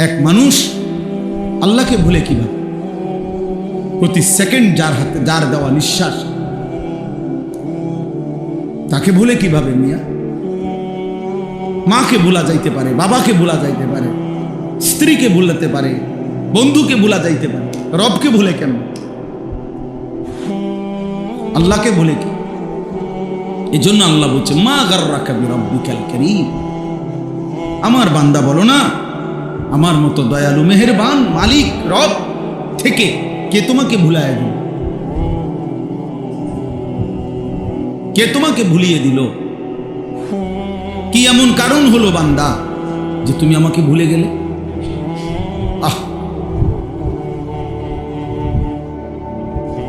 এক মানুষ আল্লাহকে ভুলে কিভাবে? প্রতি সেকেন্ড যার দেওয়া নিঃশ্বাস তাকে ভুলে কিভাবে মিয়া? মাকে ভোলা যাইতে পারে, বাবাকে ভোলা যাইতে পারে, স্ত্রীকে ভুলাতে পারে, বন্ধুকে ভোলা যাইতে পারে, রবকে ভুলে কেন? আল্লাহকে ভুলে কি? এই জন্য আল্লাহ বলছে মা গাররাকা বিরাব্বিকাল কারীম। আমার বান্দা বলো না আমার মতো দয়ালু মেহেরবান মালিক রব থেকে কে তোমাকে ভুলায় দিল? কে তোমাকে ভুলিয়ে দিল? কি এমন কারণ হলো বান্দা যে তুমি আমাকে ভুলে গেলে? আহ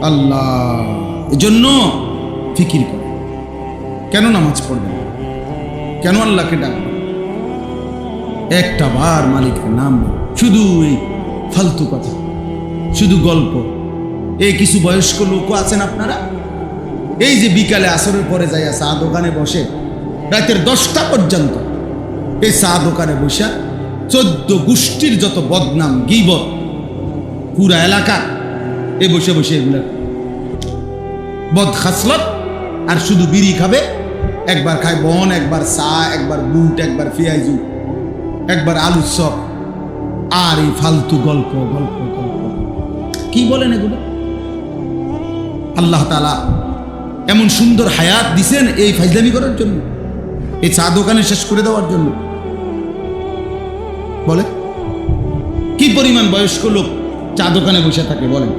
আল্লাহ এজন্য ফিকির করে, কেন নামাজ পড়বে, কেন আল্লাহকে ডাকবে, একটা বার মালিকের নাম, শুধু এই ফালতু কথা, শুধু গল্প। এই কিছু বয়স্ক লোকও আছেন আপনারা, এই যে বিকালে আসরের পরে যাইয়া চা দোকানে বসে রাতের 10টা পর্যন্ত এই চা দোকানে বসে 14 গোষ্ঠীর যত বদনাম গীবত পুরা এলাকা এই বসে বসে এগুলা বদ খাসলত, আর শুধু বিড়ি খাবে, একবার খায় বন, একবার চা, একবার বুট, একবার পেঁয়াজু, একবার আলুর চপ, আর এই ফালতু গল্প গল্প গল্প। কি বলেন এগুলো? আল্লাহ তাআলা এমন সুন্দর হায়াত দিছেন এই ফাইজলামি করার জন্য, এই চা দোকানে শেষ করে দেওয়ার জন্য? বলে কি পরিমাণ বয়স্ক লোক চা দোকানে বসে থাকে? বলেন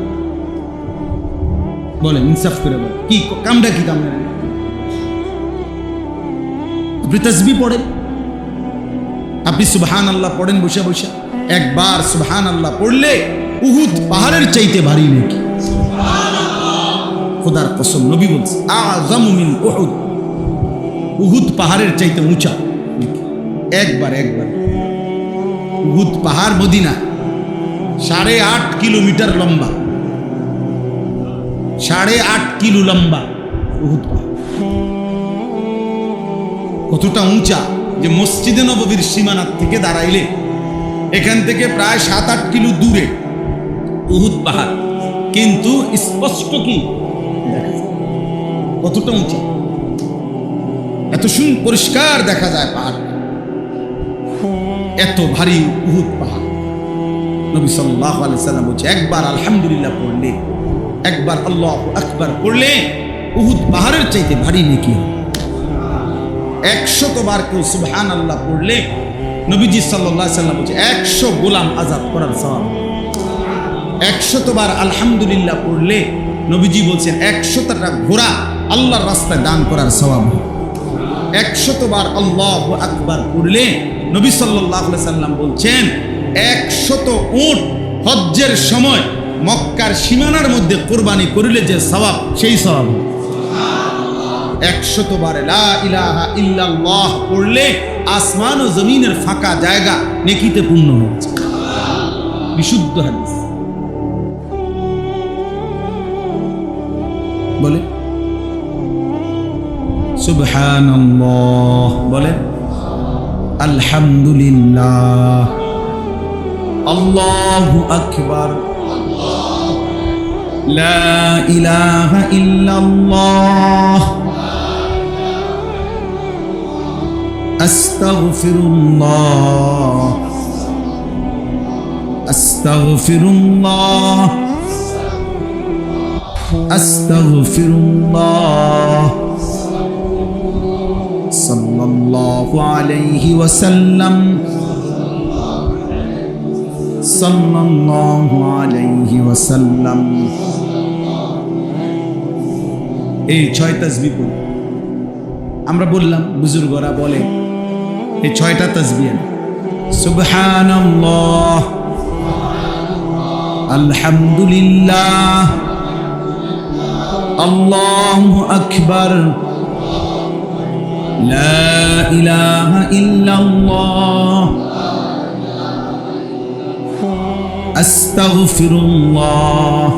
বলেন ইনসাফ করে বলেন, কি কামটা কি কাম? আপনি তাসবিহ পড়েন, আপনি সুবহানাল্লাহ পড়েন বসে বসে, একবার সুবহানাল্লাহ পড়লে উহুদ পাহাড়ের চাইতে ভারী নাকি? খোদার কসম, নবী বলছে আযমু মিন উহুদ, উহুদ পাহাড়ের চাইতে উঁচা। একবার উহুদ পাহাড় মদিনা 8.5 কিলোমিটার লম্বা, 8.5 কিলো লম্বা উহুদ পাহাড়। কতটা উঁচা যে মসজিদে নববীর সীমানার থেকে দাঁড়াইলে এখান থেকে প্রায় 7-8 কিলো দূরে উহুদ পাহাড়, কিন্তু স্পষ্ট কি দেখা যায় কতটা উঁচা, এত পরিষ্কার দেখা যায় পাহাড়, এত ভারী উহুদ পাহাড়। নবী সাল্লাল্লাহু আলাইহি সাল্লাম বলছে একবার আলহামদুলিল্লাহ পড়লে, একবার আল্লাহু আকবার পড়লে উহুদ পাহাড়ের চাইতে ভারী নেকি। 100 বার কেউ সুবহানাল্লাহ পড়লে নবীজি সাল্লাল্লাহু আলাইহি সাল্লাম বলছে 100 গোলাম আজাদ করার সওয়াব। 100 বার আলহামদুলিল্লাহ পড়লে নবীজি বলছেন 100টা ঘোড়া আল্লাহর রাস্তায় দান করার সওয়াব। 100 বার আল্লাহু আকবার পড়লে নবী সাল্লাল্লাহু আলাইহি সাল্লাম বলছেন 100 উট হজ্জের সময় মক্কার সীমানার মধ্যে কুরবানি করিলে যে সওয়াব, সেই সওয়াব। 100 বার লা ইলাহা ইল্লাল্লাহ পড়লে আসমান ও জমিনের ফাঁকা জায়গা নেকিতে পূর্ণ হচ্ছে। বিশুদ্ধ হাদিস। বলে সুবহানাল্লাহ, বলে আলহামদুলিল্লাহ, আল্লাহু আকবার, লা ইলাহা ইল্লাল্লাহ, আস্তাগফিরুল্লাহ, আস্তাগফিরুল্লাহ, আস্তাগফিরুল্লাহ, সাল্লাল্লাহু আলাইহি ওয়াসাল্লাম, সাল্লাল্লাহু আলাইহি ওয়াসাল্লাম। এই 6 তাসবিহ পড়ি। আমরা বললাম, বুজুর্গরা বলে এই 6টা তাসবিহ সুবহানাল্লাহ, আলহামদুলিল্লাহ, আল্লাহু আকবার, লা ইলাহা ইল্লাল্লাহ, আস্তাগফিরুল্লাহ,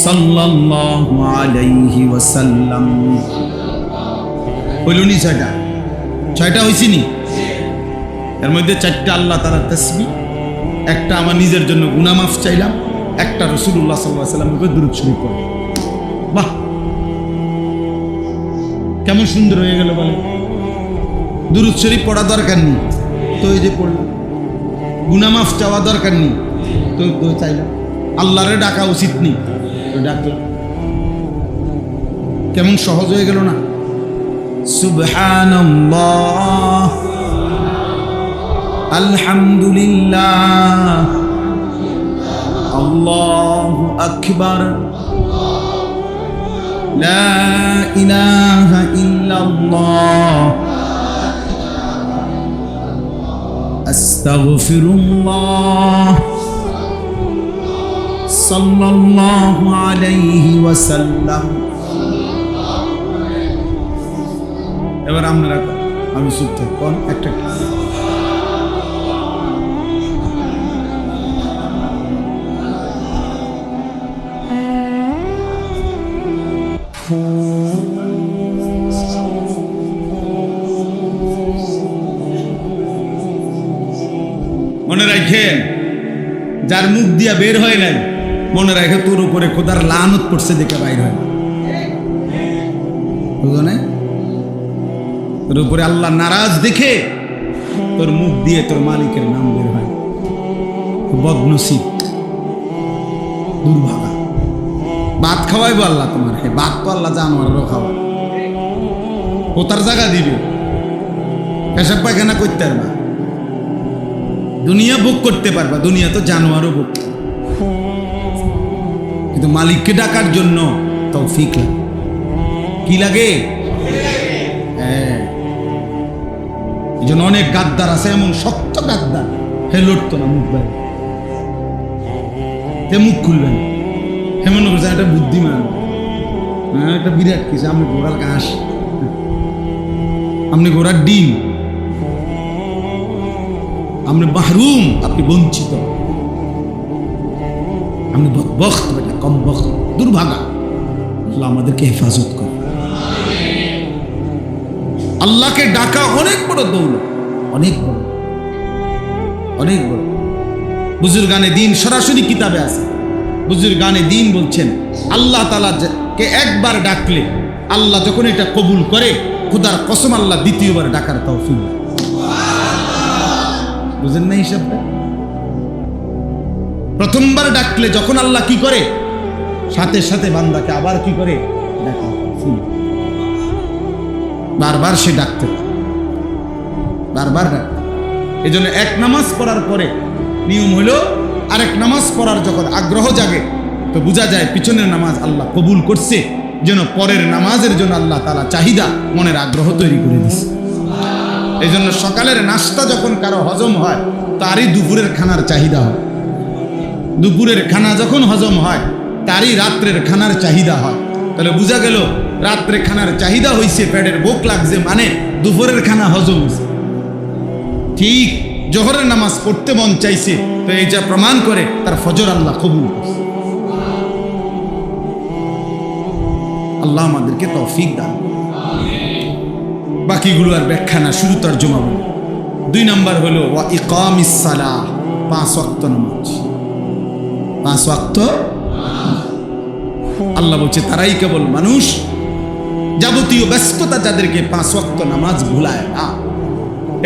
সাল্লাল্লাহু আলাইহি ওয়াসাল্লাম। হইল নি 6টা? 6টা হইছিনি? এর মধ্যে 4টা আল্লাহ তাআলার তাসবিহ, একটা আমার নিজের জন্য গুনাহ মাফ চাইলাম, একটা রাসূলুল্লাহ সাল্লাল্লাহু আলাইহি ওয়াসাল্লামের উপর দুরূদ শরীফ পড়লাম। বাহ, কেমন সুন্দর হয়ে গেল বলে। দুরূদ শরীফ পড়া দরকার নেই, তো এই যে পড়লাম। গুনাহ মাফ চাওয়া দরকার নেই, তো চাইলাম। আল্লাহরে ডাকা উচিত নেই, তো ডাকলাম। কেমন সহজ হয়ে গেল না? সুবহানাল্লাহ, আলহামদুলিল্লাহ, আল্লাহু আকবার, লা ইলাহা ইল্লাল্লাহ, আস্তাগফিরুল্লাহ, সাল্লাল্লাহু আলাইহি ওয়াসাল্লাম। এবার আপনারা আমি চুপ থাকি, কোন একটা মনে রাখেন, যার মুখ দিয়া বের হয় নাই, মনে রাখে তোর উপরে খোদার লানত পড়ছে দেখে বাইর হয়। বুঝো না? তোর উপরে আল্লাহ নারাজ দেখে তোর মুখ দিয়ে তোর মালিকের নাম বের হয়। বদনসিব, দুর্ভাগা। ভাত খাওয়াইবো আল্লাহ তোমার, হে ভাত তো আল্লাহ জানোয়ারও খাওয়া, ও তার জায়গা দিবে। পেশাব পায়খানা করতে পারবা, দুনিয়া ভোগ করতে পারবা, দুনিয়া তো জানোয়ারও ভোগ। কিন্তু মালিককে ডাকার জন্য তৌফিক লাগে। কি লাগে? হ্যাঁ, এই জন্য অনেক গাদ্দার আছে, এমন শক্ত গাদ্দার, হে লড়তো না মুখ বাইরে, হে মুখ খুলবে না। হে মনে করছে একটা বুদ্ধিমান, হ্যাঁ একটা বিরাট কিছু। আপনি ঘোড়ার ঘাস, আপনি ঘোড়ার ডিম, আপনি মাহরুম, আপনি বঞ্চিত, আপনি বখত, কম বখত, দুর্ভাগা। আল্লাহ আমাদেরকে হেফাজত করে। আল্লাহকে ডাকা অনেক বড় দৌলত, অনেক বড়, অনেক বড়। বুজুর্গানে দ্বীন সরাসরি কিতাবে আছে। বুজুর্গানে দ্বীন বলছেন, আল্লাহ তাআলাকে একবার ডাকলে আল্লাহ যখন এটা কবুল করে, খোদার কসম আল্লাহ দ্বিতীয়বার ডাকার তৌফিক দেয়। বুঝেন না হিসাবটা? প্রথমবার ডাকলে যখন আল্লাহ কি করে, সাথে সাথে বান্দাকে আবার কি করে ডাকা। বারবার সে ডাকতে, বারবার ডাকতে। এই জন্য এক নামাজ পড়ার পরে নিয়ম হলো, আরেক নামাজ পড়ার যখন আগ্রহ জাগে, তো বোঝা যায় পিছনের নামাজ আল্লাহ কবুল করছে, যেন পরের নামাজের জন্য আল্লাহ তাআলা চাহিদা, মনের আগ্রহ তৈরি করে দিচ্ছে। এই জন্য সকালের নাস্তা যখন কারো হজম হয়, তারই দুপুরের খানার চাহিদা হয়। দুপুরের খানা যখন হজম হয়, তারই রাত্রের খানার চাহিদা হয়। তাহলে বোঝা গেল রাত্রে খানার চাহিদা হয়েছে, পেটের ভোক লাগছে, মানে দুপুরের খানা হজম হয়েছে। ঠিক জোহরের নামাজ পড়তে মন চাইছে, তো এই যা প্রমাণ করে তার ফজর আল্লাহ কবুল করছে। আল্লাহ আমাদেরকে তৌফিক দান। বাকিগুলো আর ব্যাখ্যা না, শুরু তরজমা বলি। 2 নাম্বার হলো ওয়া ইকামিস সালাহ, 5 ওয়াক্ত নামাজ। 5 ওয়াক্ত আল্লাহ বলছে তারাই কেবল মানুষ, যাবতীয় ব্যস্ততা যাদেরকে 5 ওয়াক্ত নামাজ ভুলায় না।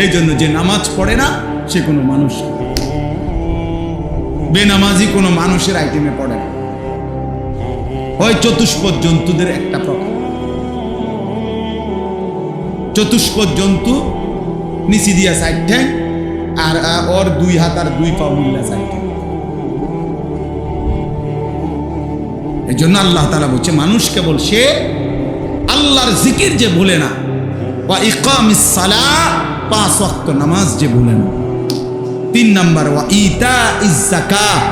এই জন্য যে নামাজ পড়ে না সে কোনো মানুষ, বেনামাজি কোনো মানুষের আইটেমে পড়ে না। ওই চতুষ্পদ জন্তুদের একটা প্রকার। চতুষ্পদ জন্তু নিচি দিয়া 4 ঠ্যাং, আর ওর 2 হাত আর 2 পা মিল্লা 4 ঠ্যাং। এই জন্য আল্লাহ তাআলা বলছে মানুষ কেবল সে আল্লাহর জিকির যে ভুলে না, ওয়া ইকামিস সালাহ, 5 ওয়াক্ত নামাজ যে ভুলে না। 3 নাম্বার ওয়া ইতাইজ যাকাত,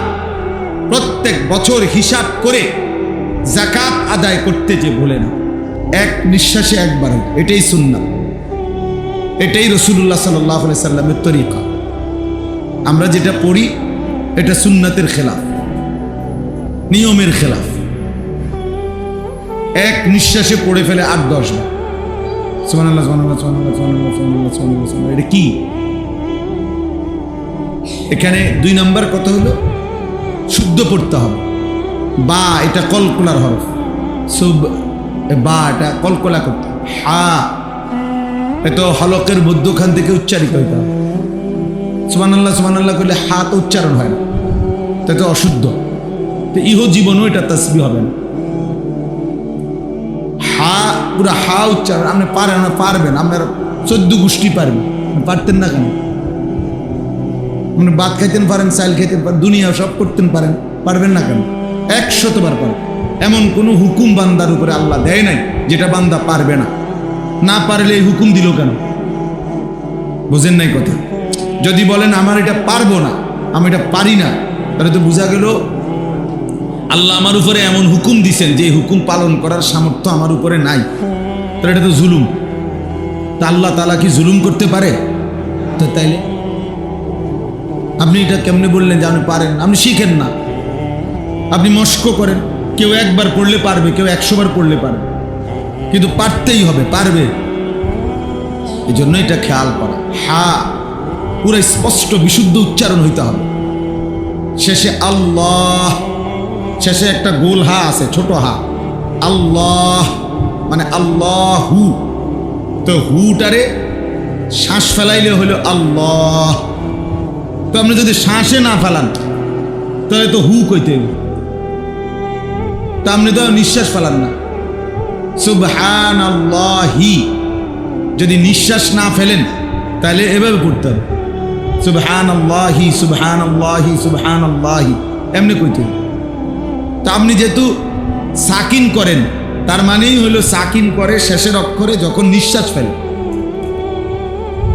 প্রত্যেক বছর হিসাব করে যাকাত আদায় করতে যে ভুলে না। এক নিঃশ্বাসে একবার, এটাই সুন্নাত, এটাই রাসূলুল্লাহ সাল্লাল্লাহু আলাইহি সাল্লামের তরিকা। আমরা যেটা পড়ি এটা সুন্নাতের খেলাফ, নিয়মের খেলাফ। এক নিঃশ্বাসে পড়ে ফেলে 8-10 বার সুবহানাল্লাহ সুবহানাল্লাহ সুবহানাল্লাহ সুবহানাল্লাহ সুবহানাল্লাহ সুবহানাল্লাহ। এটা কি? এখানে 2 নম্বর কথা হলো শুদ্ধ পড়তে হবে। বা এটা কলকলার হরফ, সুব বা এটা কলকলা করতে হবে। হা এটা হলকের মধ্যখান থেকে উচ্চারিত হইতে হবে। সুবহানাল্লাহ সুবহানাল্লাহ করলে হা তো উচ্চারণ হয় না, তা তো অশুদ্ধ। তো ইহ জীবনও এটা তাসবিহ হবে না। হা পুরা হা উচ্চারণ আপনি পারেন না, পারবেন, আপনার 14 গোষ্ঠী পারবেন, পারতেন না কেন? আপনি ভাত খাইতেন পারেন, চাল খাইতেন পারেন, দুনিয়া সব করতেন পারেন, পারবেন না কেন? 100 বার পারেন। এমন কোনো হুকুম বান্দার উপরে আল্লাহ দেয় নাই যেটা বান্দা পারবে না। না পারলে এই হুকুম দিল কেন? বুঝেন নাই কথা? যদি বলেন আমার এটা পারবো না, আমি এটা পারি না, তাহলে তো বোঝা গেল আল্লাহ আমার উপরে এমন হুকুম দিছেন যে হুকুম পালন করার সামর্থ্য আমার উপরে নাই, তাহলে এটা তো জুলুম। তা আল্লাহ তাআলা কি জুলুম করতে পারে? তো তাইলে আপনি এটা কেমনে বললেন যে আপনি পারেন? আপনি শিখেন না, আপনি মস্ক করেন। কেউ 1 বার পড়লে পারবে, কেউ 100 বার পড়লে পারবে, কিন্তু পারতেই হবে, পারবে। এই জন্য এটা খেয়াল করা, হা পুরো স্পষ্ট বিশুদ্ধ উচ্চারণ হইতে হবে। শেষে আল্লাহ, শেষে একটা গোল হা আছে, ছোট হা। আল্লাহ মানে আল্লাহু, তো হুটারে শ্বাস ফেলাইলে হলো আল্লাহ। তো আপনি যদি শ্বাসে না ফেলান তাহলে তো হু কইতে হবে, তা আপনি তো নিঃশ্বাস ফেলান না। সুবহানাল্লাহি যদি নিঃশ্বাস না ফেলেন তাহলে এভাবে পড়তে হবে, সুবহানাল্লাহি সুবহানাল্লাহি সুবহানাল্লাহি, এমনি কইতে হবে। তা আপনি যেহেতু সাকিন করেন, তার মানেই হলো সাকিন করে শেষের অক্ষরে যখন নিঃশ্বাস ফেলে।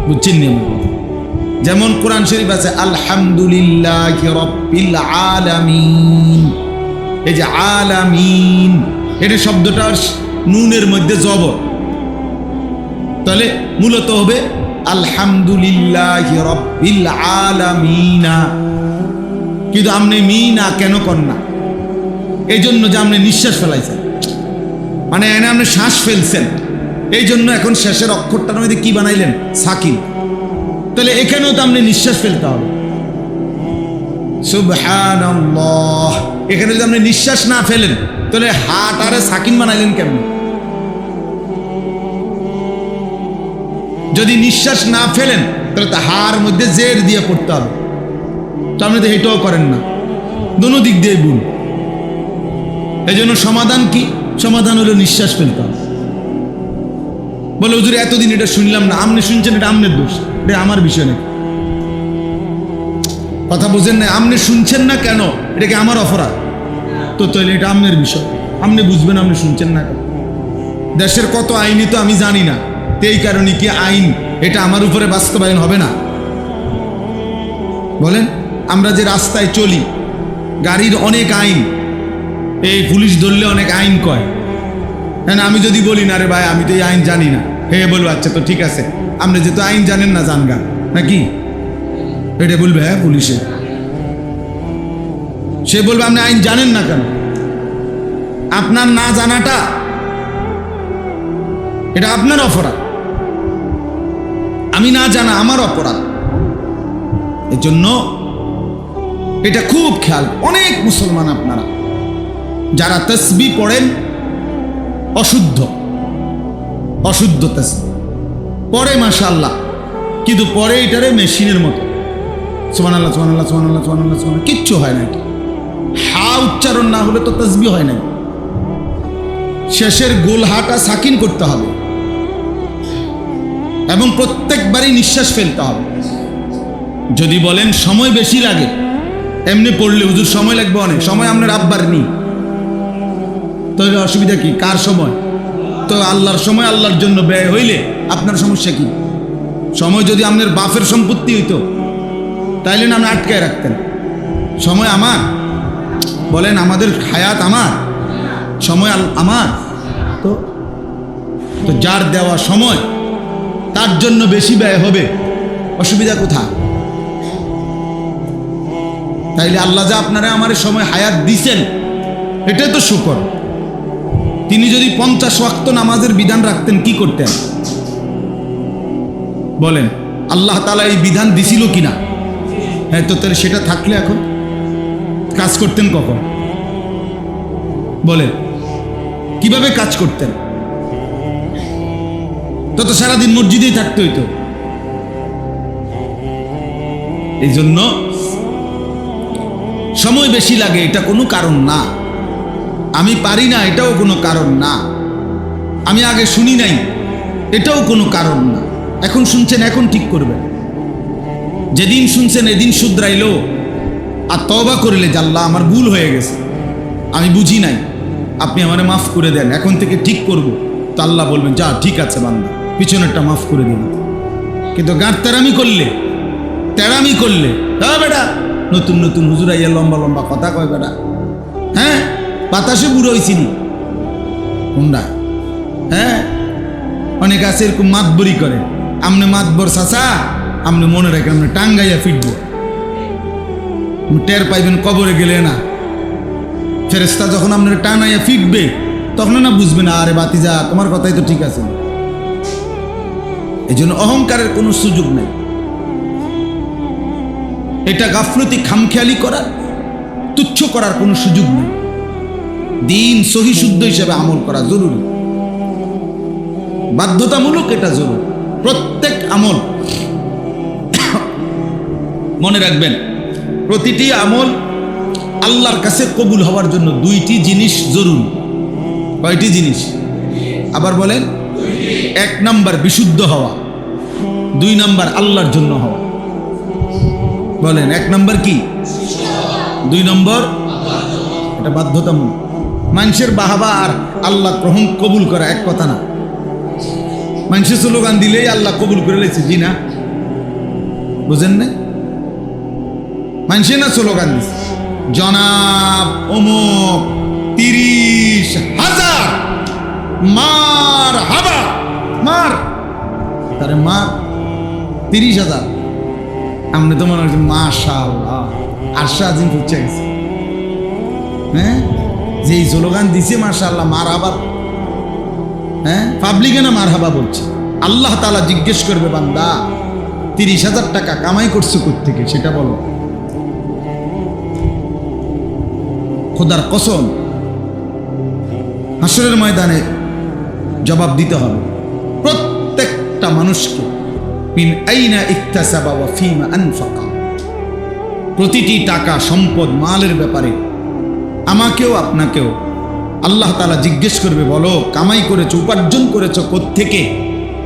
বুঝছেন নি? যেমন কোরআন শরীফ আছে আলহামদুলিল্লাহি রাব্বিল আলামিন, এই যে আলামিন এটা শব্দটা নুনের মধ্যে জবর, তাহলে মূলত হবে আলহামদুলিল্লাহি রাব্বিল আলামিনা। কিন্তু আপনি মিনা কেন করেন না? এই জন্য যে আপনি নিঃশ্বাস ফেলাইছেন, মানে এনে আপনি শ্বাস ফেলছেন, এই জন্য এখন শেষের অক্ষরটার মধ্যে কি বানাইলেন? সাকিন। তাহলে এখানেও তো আপনি নিঃশ্বাস ফেলতে হবে, সুবহানাল্লাহ। এখানে যদি আপনি নিঃশ্বাস না ফেলেন তাহলে হাট আরে সাকিন বানাইলেন কেমন? যদি নিঃশ্বাস না ফেলেন তাহলে তো হার মধ্যে জের দিয়ে পড়তে হবে, তো আপনি তো এটাও করেন না। দোনো দিক দিয়ে ভুল। এই জন্য সমাধান কি? সমাধান হলো নিঃশ্বাস ফেলতে হবে। বলে হুজুর এতদিন এটা শুনলাম না, আপনি শুনছেন, এটা আপনার দোষ, এটা আমার বিষয় না। কথা বুঝেন না? আপনি শুনছেন না কেন, এটা কি আমার অপরাধ? তো তাহলে এটা আপনার বিষয়, আপনি বুঝবেন আপনি শুনছেন না কেন। দেশের কত আইনই তো আমি জানি না, এই কারণে কি আইন এটা আমার উপরে বাস্তবায়ন হবে না? বলেন, আমরা যে রাস্তায় চলি, গাড়ির অনেক আইন, এই পুলিশ ধরলে অনেক আইন কয়। হ্যাঁ, আমি যদি বলি না রে ভাই আমি তো এই আইন জানি না, হে বলবো আচ্ছা তো ঠিক আছে, আপনি যেহেতু আইন জানেন না জানগা নাকি, এটা বলবে হ্যাঁ পুলিশে। সে বলবে আপনি আইন জানেন না কেন? আপনার না জানাটা এটা আপনার অপরাধ, আমি না জানা আমার অপরাধ। এর জন্য এটা খুব খেয়াল। অনেক মুসলমান আপনারা যারা তাসবিহ পড়েন অশুদ্ধ, অশুদ্ধ তাসবিহ পড়ে মাশাআল্লাহ, কিন্তু পরে এটারে মেশিনের মতো সুবহানাল্লাহ সুবহানাল্লাহ সুবহানাল্লাহ সুবহানাল্লাহ সুবহানাল্লাহ, কিচ্ছু হয় না। হা উচ্চারণ না হলে তো তাসবিহ হয় না। শেষের গোল হাটা সাকিন করতে হবে এবং প্রত্যেকবারই নিঃশ্বাস ফেলতে হবে। যদি বলেন সময় বেশি লাগে, এমনি পড়লে হুজুর সময় লাগবে অনেক, সময় আপনার আব্বার নেই, তাহলে অসুবিধা কি? কার সময়? তো আল্লাহর সময় আল্লাহর জন্য ব্যয় হইলে আপনার সমস্যা কি? সময় যদি আপনার বাপের সম্পত্তি হইতো তাইলে না আপনি আটকায় রাখতেন। সময় আমার, বলেন আমাদের হায়াত আমার, সময় আমার, তো যার দেওয়া সময় তার জন্য বেশি ব্যয় হবে, অসুবিধা কোথায়? তাইলে আল্লাহ যা আপনারা আমার সময় হায়াত দিছেন এটাই তো শুকর। তিনি যদি 50 ওয়াক্ত নামাজের বিধান রাখতেন কি করতেন? বলেন, আল্লাহ তাআলা এই বিধান দিছিল কিনা? হ্যাঁ, তো তাহলে সেটা থাকলে এখন কাজ করতেন কখন? বলেন, কিভাবে কাজ করতেন? তত সারাদিন মসজিদেই থাকতে হইতো। এই জন্য সময় বেশি লাগে, এটা কোনো কারণ না। আমি পারি না, এটাও কোনো কারণ না। আমি আগে শুনি নাই, এটাও কোনো কারণ না। এখন শুনছেন, এখন ঠিক করবেন। যেদিন শুনছেন এদিন শুধরাইলো আর তওবা করলে, যে আল্লাহ আমার ভুল হয়ে গেছে, আমি বুঝি নাই, আপনি আমারে মাফ করে দেন, এখন থেকে ঠিক করব। তো আল্লাহ বলবেন, যা ঠিক আছে বান্দা, পিছনেরটা মাফ করে দিন। কিন্তু গাঁট তেরামি করলে বেটা, নতুন নতুন হুজুর আইয়া লম্বা লম্বা কথা কয় বেটা। হ্যাঁ, বাতাসে বুড়ো হয়েছিনি হুন্ডা। হ্যাঁ, অনেক আছে এরকম মাতবরি করে। আমনে মাতবর চাচা, আপনি মনে রাখেন, আপনি টাঙ্গাইয়া ফিরবো, টের পাইবেন কবরে গেলে না। ফেরেশতা যখন আপনার টানাইয়া ফিটবে, তখন না বুঝবেন, আরে বাতিজা তোমার কথাই তো ঠিক আছে। এই জন্য অহংকারের কোনো সুযোগ নেই। এটা গাফলতি, খামখেয়ালি করার, তুচ্ছ করার কোনো সুযোগ নেই। দিন সহি শুদ্ধ হিসেবে আমল করা জরুরি, বাধ্যতামূলক, এটা জরুরি। প্রত্যেক আমল মনে রাখবেন, প্রতিটি আমল আল্লাহর কাছে কবুল হওয়ার জন্য দুইটি জিনিস জরুরি। কয়টি জিনিস? আবার বলেন। 1 নাম্বার বিশুদ্ধ হওয়া, 2 নাম্বার আল্লাহর জন্য হওয়া। বলেন, 1 নাম্বার কি? 2 নম্বর এটা বাধ্যতামূলক। মানুষের বাহাবা আর আল্লাহ গ্রহণ কবুল করা এক কথা না। মানুষের স্লোগান দিলেই আল্লাহ কবুল করে লেছে, জি না? বুঝেন না? মানুষে না স্লোগান দিচ্ছে, জনাব অমুক 30,000 মার হাবা, মার তারে মার 30,000। আপনি তো মনে হচ্ছে মাশাআল্লাহ, আশা দিন ফুটছে গেছে। হ্যাঁ, যে স্লোগান দিছে মাশাআল্লাহ, মার হাবা। হ্যাঁ, পাবলিকে না মার হাবা বলছে। আল্লাহ তাআলা জিজ্ঞেস করবে, বান্দা 30,000 টাকা কামাই করছো কোত্থেকে, সেটা বলো। খোদার কসম, হাসরের ময়দানে জবাব দিতে হবে প্রত্যেকটা মানুষকে। মিন আইনা ইকতাসাবা ওয়া ফীমা আনফাকা। প্রতিটি টাকা, সম্পদ, মালের ব্যাপারে আমাকেও আপনাকেও আল্লাহ তাআলা জিজ্ঞেস করবে, বলো কামাই করেছো, উপার্জন করেছো কোত্থেকে,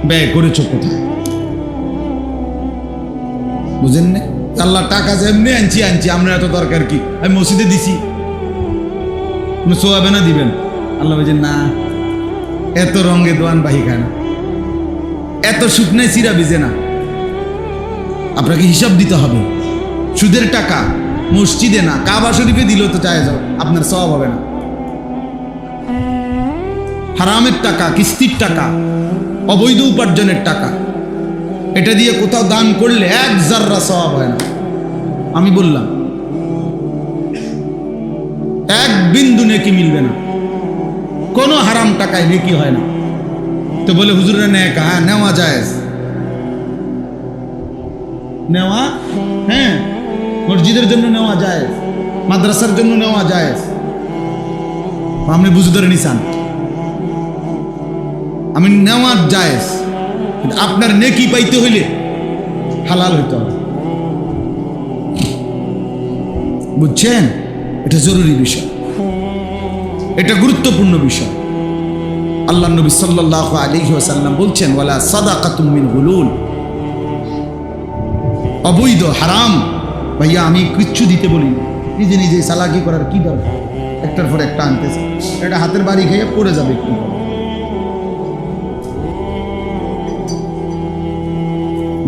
ব্যয় করেছো কোথায়। বুঝেন না? আল্লাহ টাকা যেমনি আনছি, আমরা এত দরকার কি, আমি মসজিদে দিছি, সোয়াবে না দিবেন। আল্লাহ বলছেন, না, এত রঙে দোয়ান বাহি খায় না, এত শুকনায় চিরা ভিজে না। আপনাকে হিসাব দিতে হবে। সুদের টাকা মসজিদে না, কাবা শরীফে দিলেও তো চায় যাও, আপনার সওয়াব হবে না। হারামের টাকা, কিস্তির টাকা, অবৈধ উপার্জনের টাকা, এটা দিয়ে কোথাও দান করলে 1 জাররা সওয়াব হয় না। আমি বললাম, 1 বিন্দু নেকি মিলবে না। কোনো হারাম টাকায় নেকি হয় না। তো বলে হুজুরে নেক, হ্যাঁ নেওয়া জায়েজ, নেওয়া, হ্যাঁ মসজিদের জন্য নেওয়া জায়েজ, মাদ্রাসার জন্য নেওয়া জায়েজ। আপনি বুঝে ধরে নিছেন, আমি নেওয়া জায়েজ, আপনার নেকি পাইতে হইলে হালাল হইতে হবে। বুঝছেন? এটা জরুরি বিষয়, এটা গুরুত্বপূর্ণ বিষয়। আল্লাহ নবী সাল্লাল্লাহু আলাইহি ওয়াসাল্লাম বলছেন, ওয়ালা সাদাকাতুম মিন গুলুল। অবৈধ, হারাম, ভাইয়া আমি কিচ্ছু দিতে বলি, নিজে নিজে চালাকি করার কি দরকার? একটার পর একটা আনতেছে, এটা হাতের বাড়ি খেয়ে পড়ে যাবে একটু।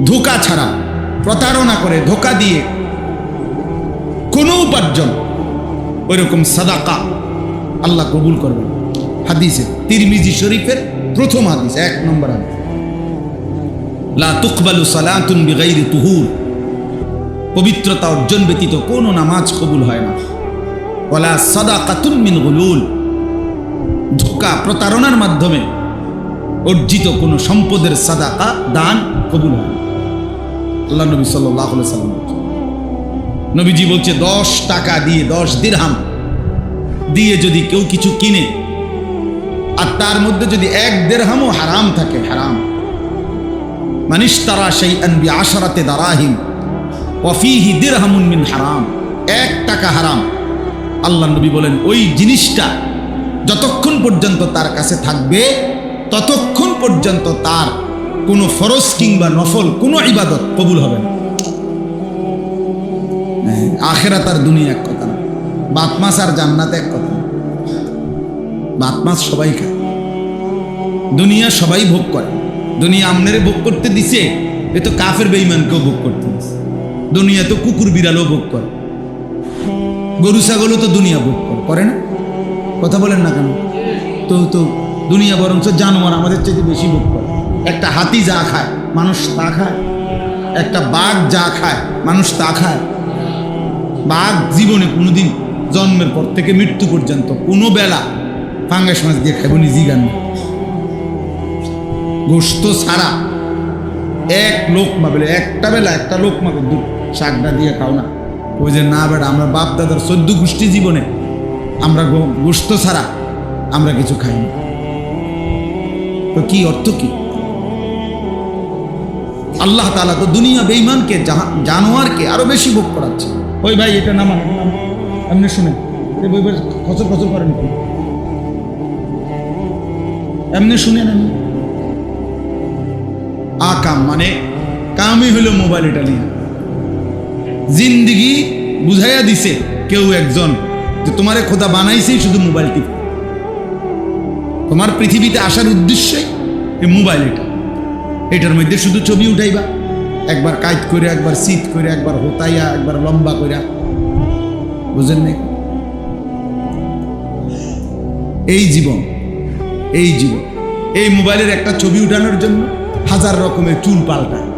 ধোঁকা ছাড়া, প্রতারণা করে, ধোঁকা দিয়ে কোনো উপার্জন, ওইরকম সাদাকা আল্লাহ কবুল করবেন। হাদিসে তিরমিজি শরীফের প্রথম হাদিস, 1 নম্বর হাদিস, লা তুকবালু সালাতুন বিগাইরি তুহুর। পবিত্রতা অর্জন ব্যতীত কোনো নামাজ কবুল হয় না। ওয়ালা সাদাকাতুন মিন গুলুল। ধোঁকা, প্রতারণার মাধ্যমে অর্জিত কোনো সম্পদের সাদাকা, দান কবুল হয় না। আল্লাহ নবী সাল্লাল্লাহু আলাইহি ওয়াসাল্লাম। নবীজি বলছে 10 টাকা দিয়ে, 10 দিরহাম দিয়ে যদি কেউ কিছু কিনে আর তার মধ্যে যদি 1 দিরহামও হারাম থাকে, হারাম, মানিশতারা শাইআন বিআশরাতি দারাহিম ওয়া ফীহি দিরহামুন মিন হারাম, 1 টাকা হারাম। আল্লাহ নবী বলেন ওই জিনিসটা যতক্ষণ পর্যন্ত তার কাছে থাকবে ততক্ষণ পর্যন্ত তার কোনো ফরজ কিংবা নফল কোনো ইবাদত কবুল হবে না। আখিরাত আর দুনিয়া এক কথা না, ভাত মাছ আর জান্নাত এক কথা না। ভাত মাছ সবাই খায়, দুনিয়া সবাই ভোগ করে। দুনিয়া আমনেরে ভোগ করতে দিছে, এ তো কাফের বেঈমানকেও ভোগ করতে দিছে। দুনিয়া তো কুকুর বিড়ালও ভোগ করে, গরু ছাগলও তো দুনিয়া ভোগ করে না? কথা বলেন না কেন? তো দুনিয়া বরঞ্চ জানোয়ার আমাদের চাইতে বেশি ভোগ করে। একটা হাতি যা খায় মানুষ তা খায়, একটা বাঘ যা খায় মানুষ তা খায়। বাঘ জীবনে কোনোদিন জন্মের পর থেকে মৃত্যু পর্যন্ত কোনো বেলা ফাঙ্গাস মাছ দিয়ে খাইব নিজেই গান, গোস্ত ছাড়া এক লোকমা বলে একটা বেলা একটা লোকমা দুধ শাকটা দিয়ে খাও না। ওই যে না বেটা, আমরা বাপ দাদার 14 গোষ্ঠী জীবনে আমরা গোস্ত ছাড়া আমরা কিছু খাই না। তো কি অর্থ কি? আল্লাহ তাআলা তো দুনিয়া বেঈমানকে জানোয়ারকে আরো বেশি ভোগ করাচ্ছে। ওই ভাই এটা নামান, এমনি শুনে খচর খচর করেন, এমনি শুনেন। আকাম মানে কামই হলো মোবাইল, এটা নিয়ে জিন্দিগি বুঝাইয়া দিছে কেউ একজন যে তোমারে খোদা বানাইছেই শুধু মোবাইল টিপ, তোমার পৃথিবীতে আসার উদ্দেশ্যই এই মোবাইল। এটার মধ্যে শুধু ছবি উঠাইবা, একবার কাইট করে, একবার শীত করে, একবার হোতাইয়া, একবার লম্বা করে, বুঝেন নাই? এই জীবন, এই জীবন, এই মোবাইলের একটা ছবি উঠানোর জন্য 1000 রকমের চুল পাল্টায়,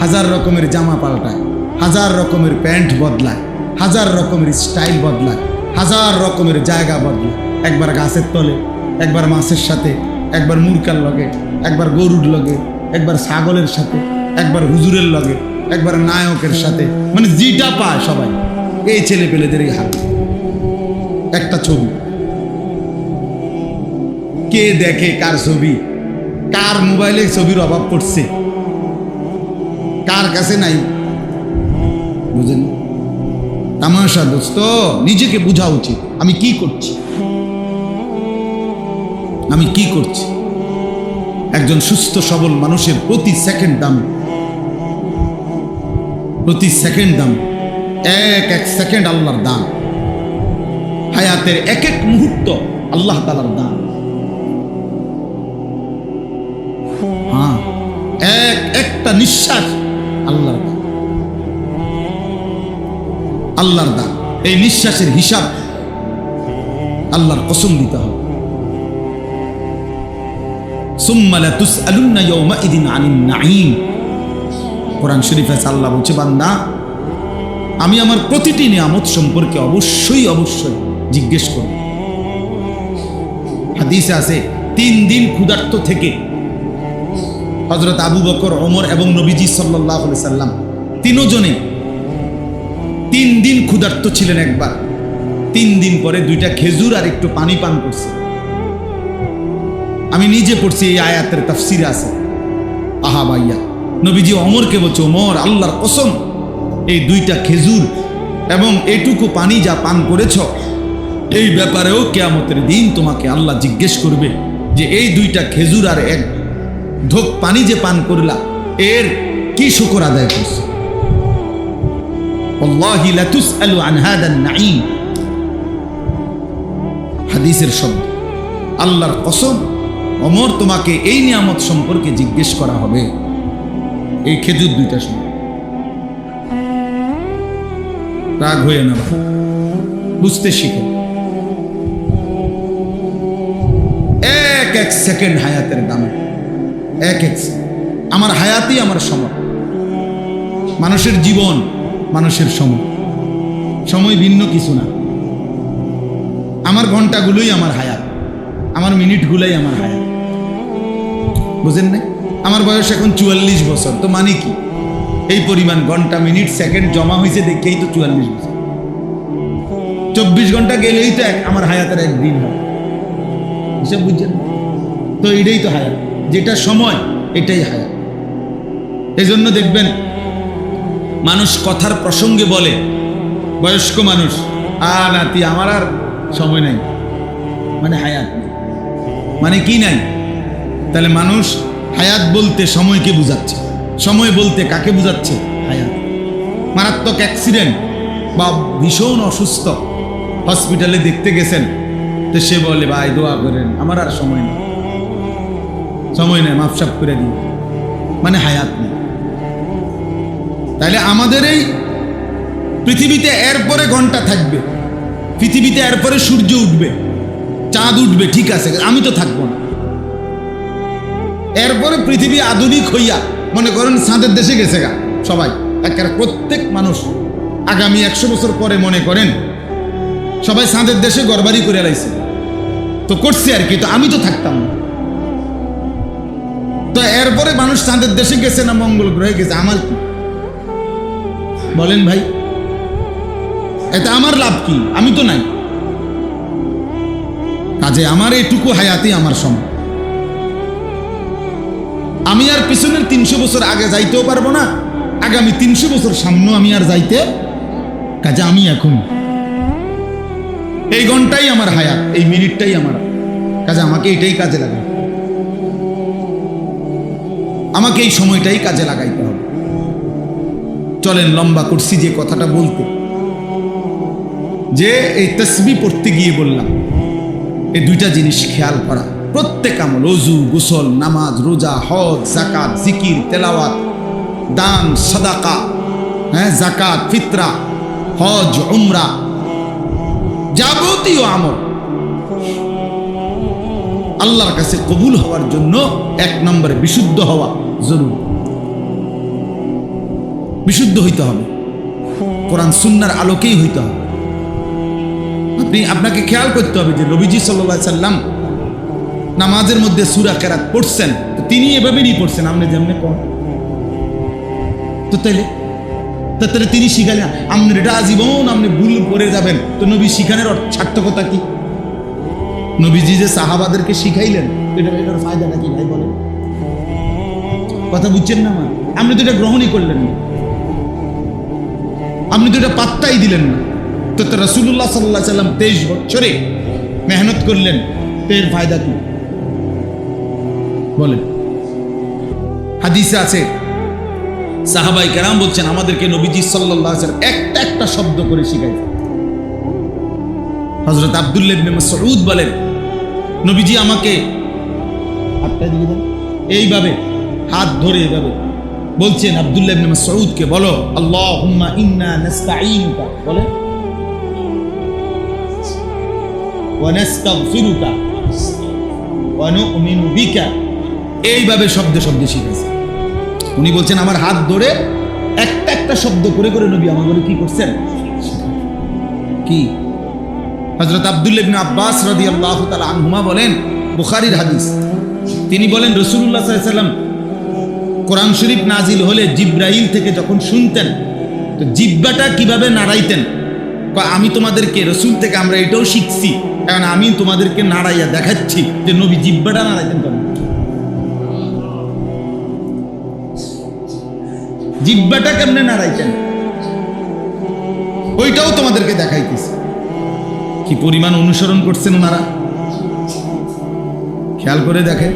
1000 রকমের জামা পাল্টায়, 1000 রকমের প্যান্ট বদলায়, 1000 রকমের স্টাইল বদলায়, 1000 রকমের জায়গা বদলায়। একবার গাছের তলে, একবার মাছের সাথে, একবার মুরকার লগে, একবার গরুর লগে, একবার ছাগলের সাথে, একবার হুজুরের লগে, একবার নায়কের সাথে, মানে যেটা পায় সবাই। এই ছেলে পেলেদেরই হাত একটা ছবি। কে দেখে কার ছবি? কার মোবাইলে ছবির অভাব পড়ছে? কার কাছে নাই? বুঝেন? তামাশা দোস্ত, নিজেকে বোঝা উচিত আমি কি করছি, আমি কি করছি। একজন সুস্থ সবল মানুষের প্রতি সেকেন্ড দাম, প্রতি সেকেন্ড দাম, এক এক সেকেন্ড আল্লাহর দান। হায়াতের এক এক মুহূর্ত আল্লাহ তাআলার দান। হ্যাঁ, এক একটা নিঃশ্বাস আল্লাহর দান, আল্লাহর দান। এই নিঃশ্বাসের হিসাব আল্লাহর কসম দিতে হবে। সুম্মা লাতুসআলুন্না ইয়াওমাইদিন আনিন নাঈম। কোরআন শরীফে আল্লাহ বলছে, বান্দা আমি আমার প্রতিটি নিয়ামত সম্পর্কে অবশ্যই অবশ্যই জিজ্ঞেস করব। হাদিসে আছে 3 দিন ক্ষুধার্ত থেকে হযরত আবু বকর, ওমর এবং নবীজি সাল্লাল্লাহু আলাইহি সাল্লাম তিনজনে 3 দিন ক্ষুধার্ত ছিলেন একবার। 3 দিন পরে 2টা খেজুর আর একটু পানি পান করছে। আমি নিজে পড়ছি, এই আয়াতের তাফসিরে আছে। আহা ভাইয়া, নবীজি ওমরকে বলছে, ওমর আল্লাহর কসম, এই 2টা খেজুর এবং এটুকু পানি যা পান করেছ, এই ব্যাপারেও কিয়ামতের দিন তোমাকে আল্লাহ জিজ্ঞেস করবে যে এই 2টা খেজুর আর 1 ঢোক পানি যে পান করলা, এর কি শুকর আদায় করছো? ওয়াল্লাহি লাতুসআলু আন হাদান নাঈম। হাদিসের শব্দ, আল্লাহর কসম, ওমর তোমাকে এই নিয়ামত সম্পর্কে জিজ্ঞেস করা হবে। এই খেজুর 2টা সময় রাগ হয়ে না, বুঝতে শিখো। এক এক সেকেন্ড হায়াতের দাম, এক এক আমার হায়াতই আমার সময়। মানুষের জীবন, মানুষের সময়, সময় ভিন্ন কিছু না। আমার ঘন্টাগুলোই আমার হায়াত, আমার মিনিটগুলোই আমার হায়াত। বুঝেন না? আমার বয়স এখন 44 বছর, তো মানে কি? এই পরিমাণ ঘন্টা মিনিট সেকেন্ড জমা হয়েছে দেখেই তো 44 বছর। 24 ঘন্টা গেলেই তো আমার হায়াতের একদিন হয়, এসব বুঝছেন? তো এটাই তো হায়াত, যেটা সময় এটাই হায়াত। এই জন্য দেখবেন মানুষ কথার প্রসঙ্গে বলে, বয়স্ক মানুষ, নাতি আমার আর সময় নাই, মানে হায়াত নেই। মানে কি নাই? তাহলে মানুষ হায়াত বলতে সময়কে বুঝাচ্ছে, সময় বলতে কাকে বুঝাচ্ছে? হায়াত। মারাত্মক অ্যাক্সিডেন্ট বা ভীষণ অসুস্থ, হসপিটালে দেখতে গেছেন, তো সে বলে ভাই দোয়া করেন, আমার আর সময় নেই, সময় নেই, মাপসাপ করে দিন, মানে হায়াত নেই। তাহলে আমাদের এই পৃথিবীতে এরপরে ঘন্টা থাকবে, পৃথিবীতে এরপরে সূর্য উঠবে, চাঁদ উঠবে, ঠিক আছে, আমি তো থাকবো না। এরপরে পৃথিবী আধুনিক হইয়া মনে করেন চাঁদের দেশে গেছে গা সবাই, একেবারে প্রত্যেক মানুষ আগামী 100 বছর পরে মনে করেন সবাই চাঁদের দেশে ঘরবাড়ি করে লাইছে, তো করছে আর কি, তো আমি তো থাকতাম না। তো এরপরে মানুষ চাঁদের দেশে গেছে না মঙ্গল গ্রহে গেছে, আমার কি বলেন ভাই? এতে আমার লাভ কি? আমি তো নাই। কাজে আমার এইটুকু হায়াতি আমার সময়, আমি আর পিছনের 300 বছর আগে যাইতেও পারবো না, আগামী 300 বছর সামনেও আমি আর যাইতে, কাজে আমি এখন এই ঘন্টাই আমার হায়াত, এই মিনিটটাই আমার, কাজে আমাকে এটাই কাজে লাগাই, আমাকে এই সময়টাই কাজে লাগাইতে হবে। চলেন, লম্বা করছি যে কথাটা বলতে, যে এই তাসবিহ পড়তে গিয়ে বললাম এই দুইটা জিনিস খেয়াল করা। প্রত্যেক আমল, ওযু, গোসল, নামাজ, রোজা, হজ, যাকাত, জিকির, তেলাওয়াত, দান, সাদাকা, যাকাত, ফিতরা, হজ, উমরা, যাবতীয় আমল আল্লাহর কাছে কবুল হওয়ার জন্য 1 নম্বরে বিশুদ্ধ হওয়া জরুরি। বিশুদ্ধ হইতে হবে, কোরআন সুন্নাহর আলোকেই হইতে হবে। আপনাকে খেয়াল করতে হবে যে নবীজি সাল্লাল্লাহু আলাইহি সাল্লাম নামাজের মধ্যে সূরা কেরাত পড়ছেন, তো তিনি এভাবেই পড়ছেন, আপনি যেমনি পড়েন। তো তাহলে তিনি শিখালেন, আপনি এটা আজীবন আপনি ভুল করে যাবেন, তো নবী শিখানোর সার্থকতা কি? নবীজি যে সাহাবাদেরকে শিখাইলেন, এটার ফায়দাটা কি ভাই বলেন? কথা বুঝছেন না? আমার আপনি তো এটা গ্রহণই করলেন না, আপনি তো এটা পাত্তাই দিলেন না। তো রাসূলুল্লাহ সাল্লাল্লাহু আলাইহি সাল্লাম 23 বছরে মেহনত করলেন, এর ফায়দা কি বলেন? হাদিসে আছে, সাহাবায়ে কেরাম বলছেন আমাদেরকে নবীজি সাল্লাল্লাহু আলাইহি সাল্লাম একটা একটা শব্দ করে শিখাইছেন। হযরত আব্দুল্লাহ ইবনে মাসউদ বলেন, নবীজি আমাকে হাতটা দিয়ে দেন, এইভাবে হাত ধরে এভাবে বলছেন আব্দুল্লাহ ইবনে মাসউদকে, বলো আল্লাহুম্মা ইন্না নাস্তাঈনুকা, বলে ওয়া নাস্তাগফিরুকা ওয়া নু'মিনু বিকা, এইভাবে শব্দে শব্দে শিখাইছেন। উনি বলছেন আমার হাত ধরে একটা একটা শব্দ করে করে নবী আমাদের কি করছেন? কি? হযরত আব্দুল্লাহ ইবনে আব্বাস রাদিয়াল্লাহু তাআলা আনহুমা বলেন, বুখারীর হাদিস, তিনি বলেন রাসূলুল্লাহ সাল্লাল্লাহু আলাইহি ওয়াসাল্লাম কোরআন শরীফ নাজিল হলে জিব্রাইল থেকে যখন শুনতেন, তো জিহ্বাটা কিভাবে নাড়াইতেন? আমি তোমাদেরকে রাসূল থেকে আমরা এটাও শিখছি, কারণ আমি তোমাদেরকে নাড়াইয়া দেখাচ্ছি যে নবী জিহ্বাটা নাড়াইতেন কেন, জিহ্বাটা কেমনে নাড়াইতেন, ওইটাও তোমাদেরকে দেখাইতেছি। কি পরিমাণ অনুসরণ করছেন ওনারা, খেয়াল করে দেখেন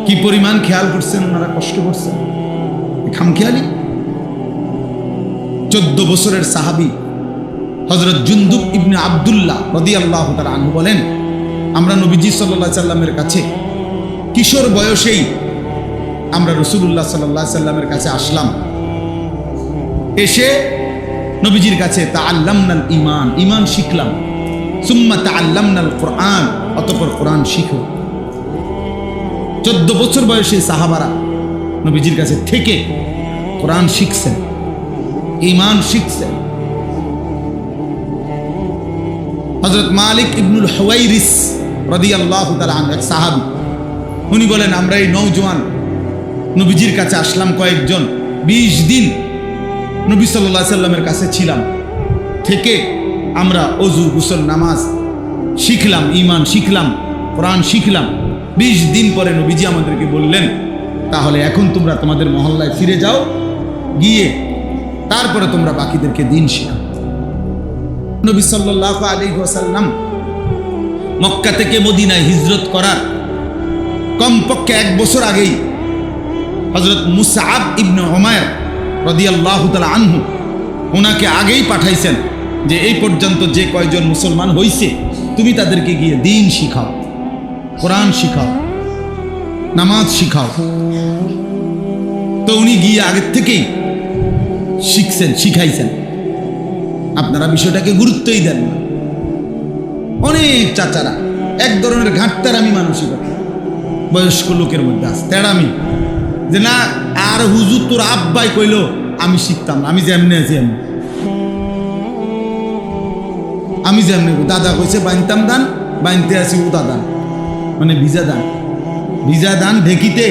কি পরিমাণ খেয়াল করছেন ওনারা, কষ্ট করছেন, খামখেয়ালি। 14 বছরের সাহাবী হযরত জুনদুব ইবনে আব্দুল্লাহ রাদিয়াল্লাহু তাআলা আনহু বলেন, আমরা নবীজি সাল্লাল্লাহু আলাইহি সাল্লামের কাছে কিশোর বয়সেই আমরা রাসূলুল্লাহ সাল্লাল্লাহু আলাইহি সাল্লামের কাছে আসলাম, এসে নবীজির কাছে তাআল্লামনাল ঈমান, ঈমান শিখলাম, সুম্মা তাআল্লামনাল কুরআন, অতঃপর কোরআন শিখো। 14 বছর বয়সী সাহাবারা নবীজির কাছে থেকে কোরআন শিখছেন, ঈমান শিখছেন। হযরত মালিক ইবনুল হুয়াইরিস রাদিয়াল্লাহু তাআলা আনহু, এক সাহাবী, উনি বলেন আমরা এই নওজোয়ান নবীজির কাছে আসলাম কয়েকজন, 20 দিন নবী সাল্লাল্লাহু আলাইহি সাল্লামের কাছে ছিলাম, থেকে আমরা অজু গোসল নামাজ শিখলাম, ঈমান শিখলাম, কোরআন শিখলাম। 20 দিন পরে নবীজি আমাদেরকে বললেন, তাহলে এখন তোমরা তোমাদের মহল্লায় ফিরে যাও, গিয়ে তারপরে তোমরা বাকিদেরকে দিন শেখাও। নবী সাল্লাল্লাহু আলাইহি ওয়াসাল্লাম মক্কা থেকে মদিনায় হিজরত করার কমপক্ষে 1 বছর আগেই হযরত মুসআব ইবনে উমাইর রাদিয়াল্লাহু তাআলা আনহু ওনাকে আগেই পাঠাইছেন যে এই পর্যন্ত যে কয়জন মুসলমান হইছে তুমি তাদেরকে গিয়ে দিন শিখাও, কোরআন শিখাও, নামাজ শিখাও। তো উনি গিয়ে আগের থেকেই শিখছেন, শিখাইছেন। আপনারা বিষয়টাকে গুরুত্বই দেন না। অনেক চাচারা এক ধরনের ঘাটতারামি মানসিকতা বয়স্ক লোকের মধ্যে আছে, তেড়ামি, যে না আর হুজুর তোর আব্বাই কইলো আমি শিখতাম না, আমি যেমনে আছি আমি যেমনে, দাদা কইছে বাইনতাম দান, বাইনতে আছি ও দাদা মানে ভিজা দান, ভিজা দান ঢেকিতে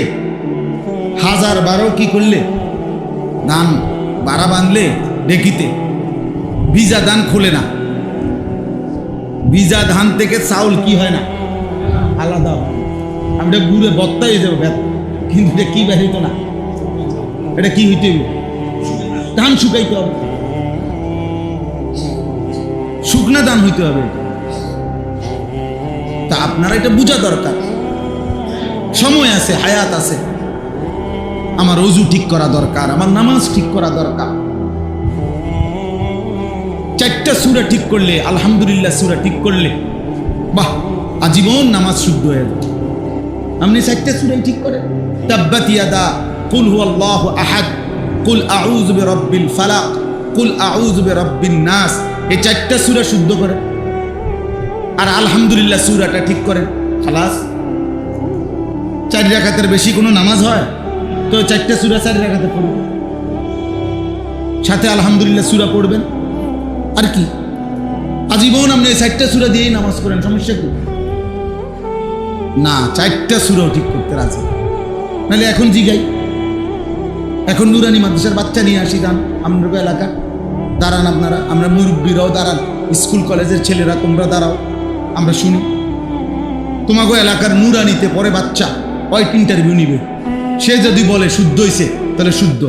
1012 কি করলে দান বাড়া বাঁধলে ঢেকিতে ভিজা দান খোলে না। ভিজা ধান থেকে চাউল কি হয় না, আলাদা হয়। আমরা গুড়ে বত্তা হয়ে যাবো, কিন্তু এটা কি বেরিত না, এটা কি হইতে হবে, ধান শুকাইতে হবে, শুকনা ধান হইতে হবে। তা আপনারা এটা বোঝা দরকার। সময় আছে, হায়াত আছে, আমার ওযু ঠিক করা দরকার, আমার নামাজ ঠিক করা দরকার। 4টা সূরা ঠিক করলে, আলহামদুলিল্লাহ সূরা ঠিক করলে, বাহ, আজীবন নামাজ শুদ্ধ হয়ে যাবে। আপনি 4টা সূরা ঠিক করে, তাব্বাত ইয়াদা, কুল হুয়াল্লাহু আহাদ, কুল আউযু বিরাব্বিল ফালাক, কুল আউযু বিরাব্বিন নাস, এই 4টা সূরা শুদ্ধ করে আর আলহামদুলিল্লাহ সূরাটা ঠিক করেন, খালাস। 4 রাকাতের বেশি কোনো নামাজ হয় তো 4টা সূরা 4 রাকাতে পড়বেন, সাথে আলহামদুলিল্লাহ সূরা পড়বেন। আর কি আজীবন আপনি 4টা সূরা দিয়েই নামাজ করেন, সমস্যা কি? না, 4টা সূরাও ঠিক করতে রাজি, নাহলে এখন জিগাই, এখন নুরানি মাদ্রাসার বাচ্চা নিয়ে আসি, দান আমরা এলাকা দাঁড়ান, আপনারা আমরা মুরব্বীরাও দাঁড়ান, স্কুল কলেজের ছেলেরা তোমরা দাঁড়াও, আমরা শুনি। তোমাকে এলাকার নুরানিতে পরে বাচ্চা ওই ইন্টারভিউ নিবে, সে যদি বলে শুদ্ধ হয়েছে তাহলে শুদ্ধ,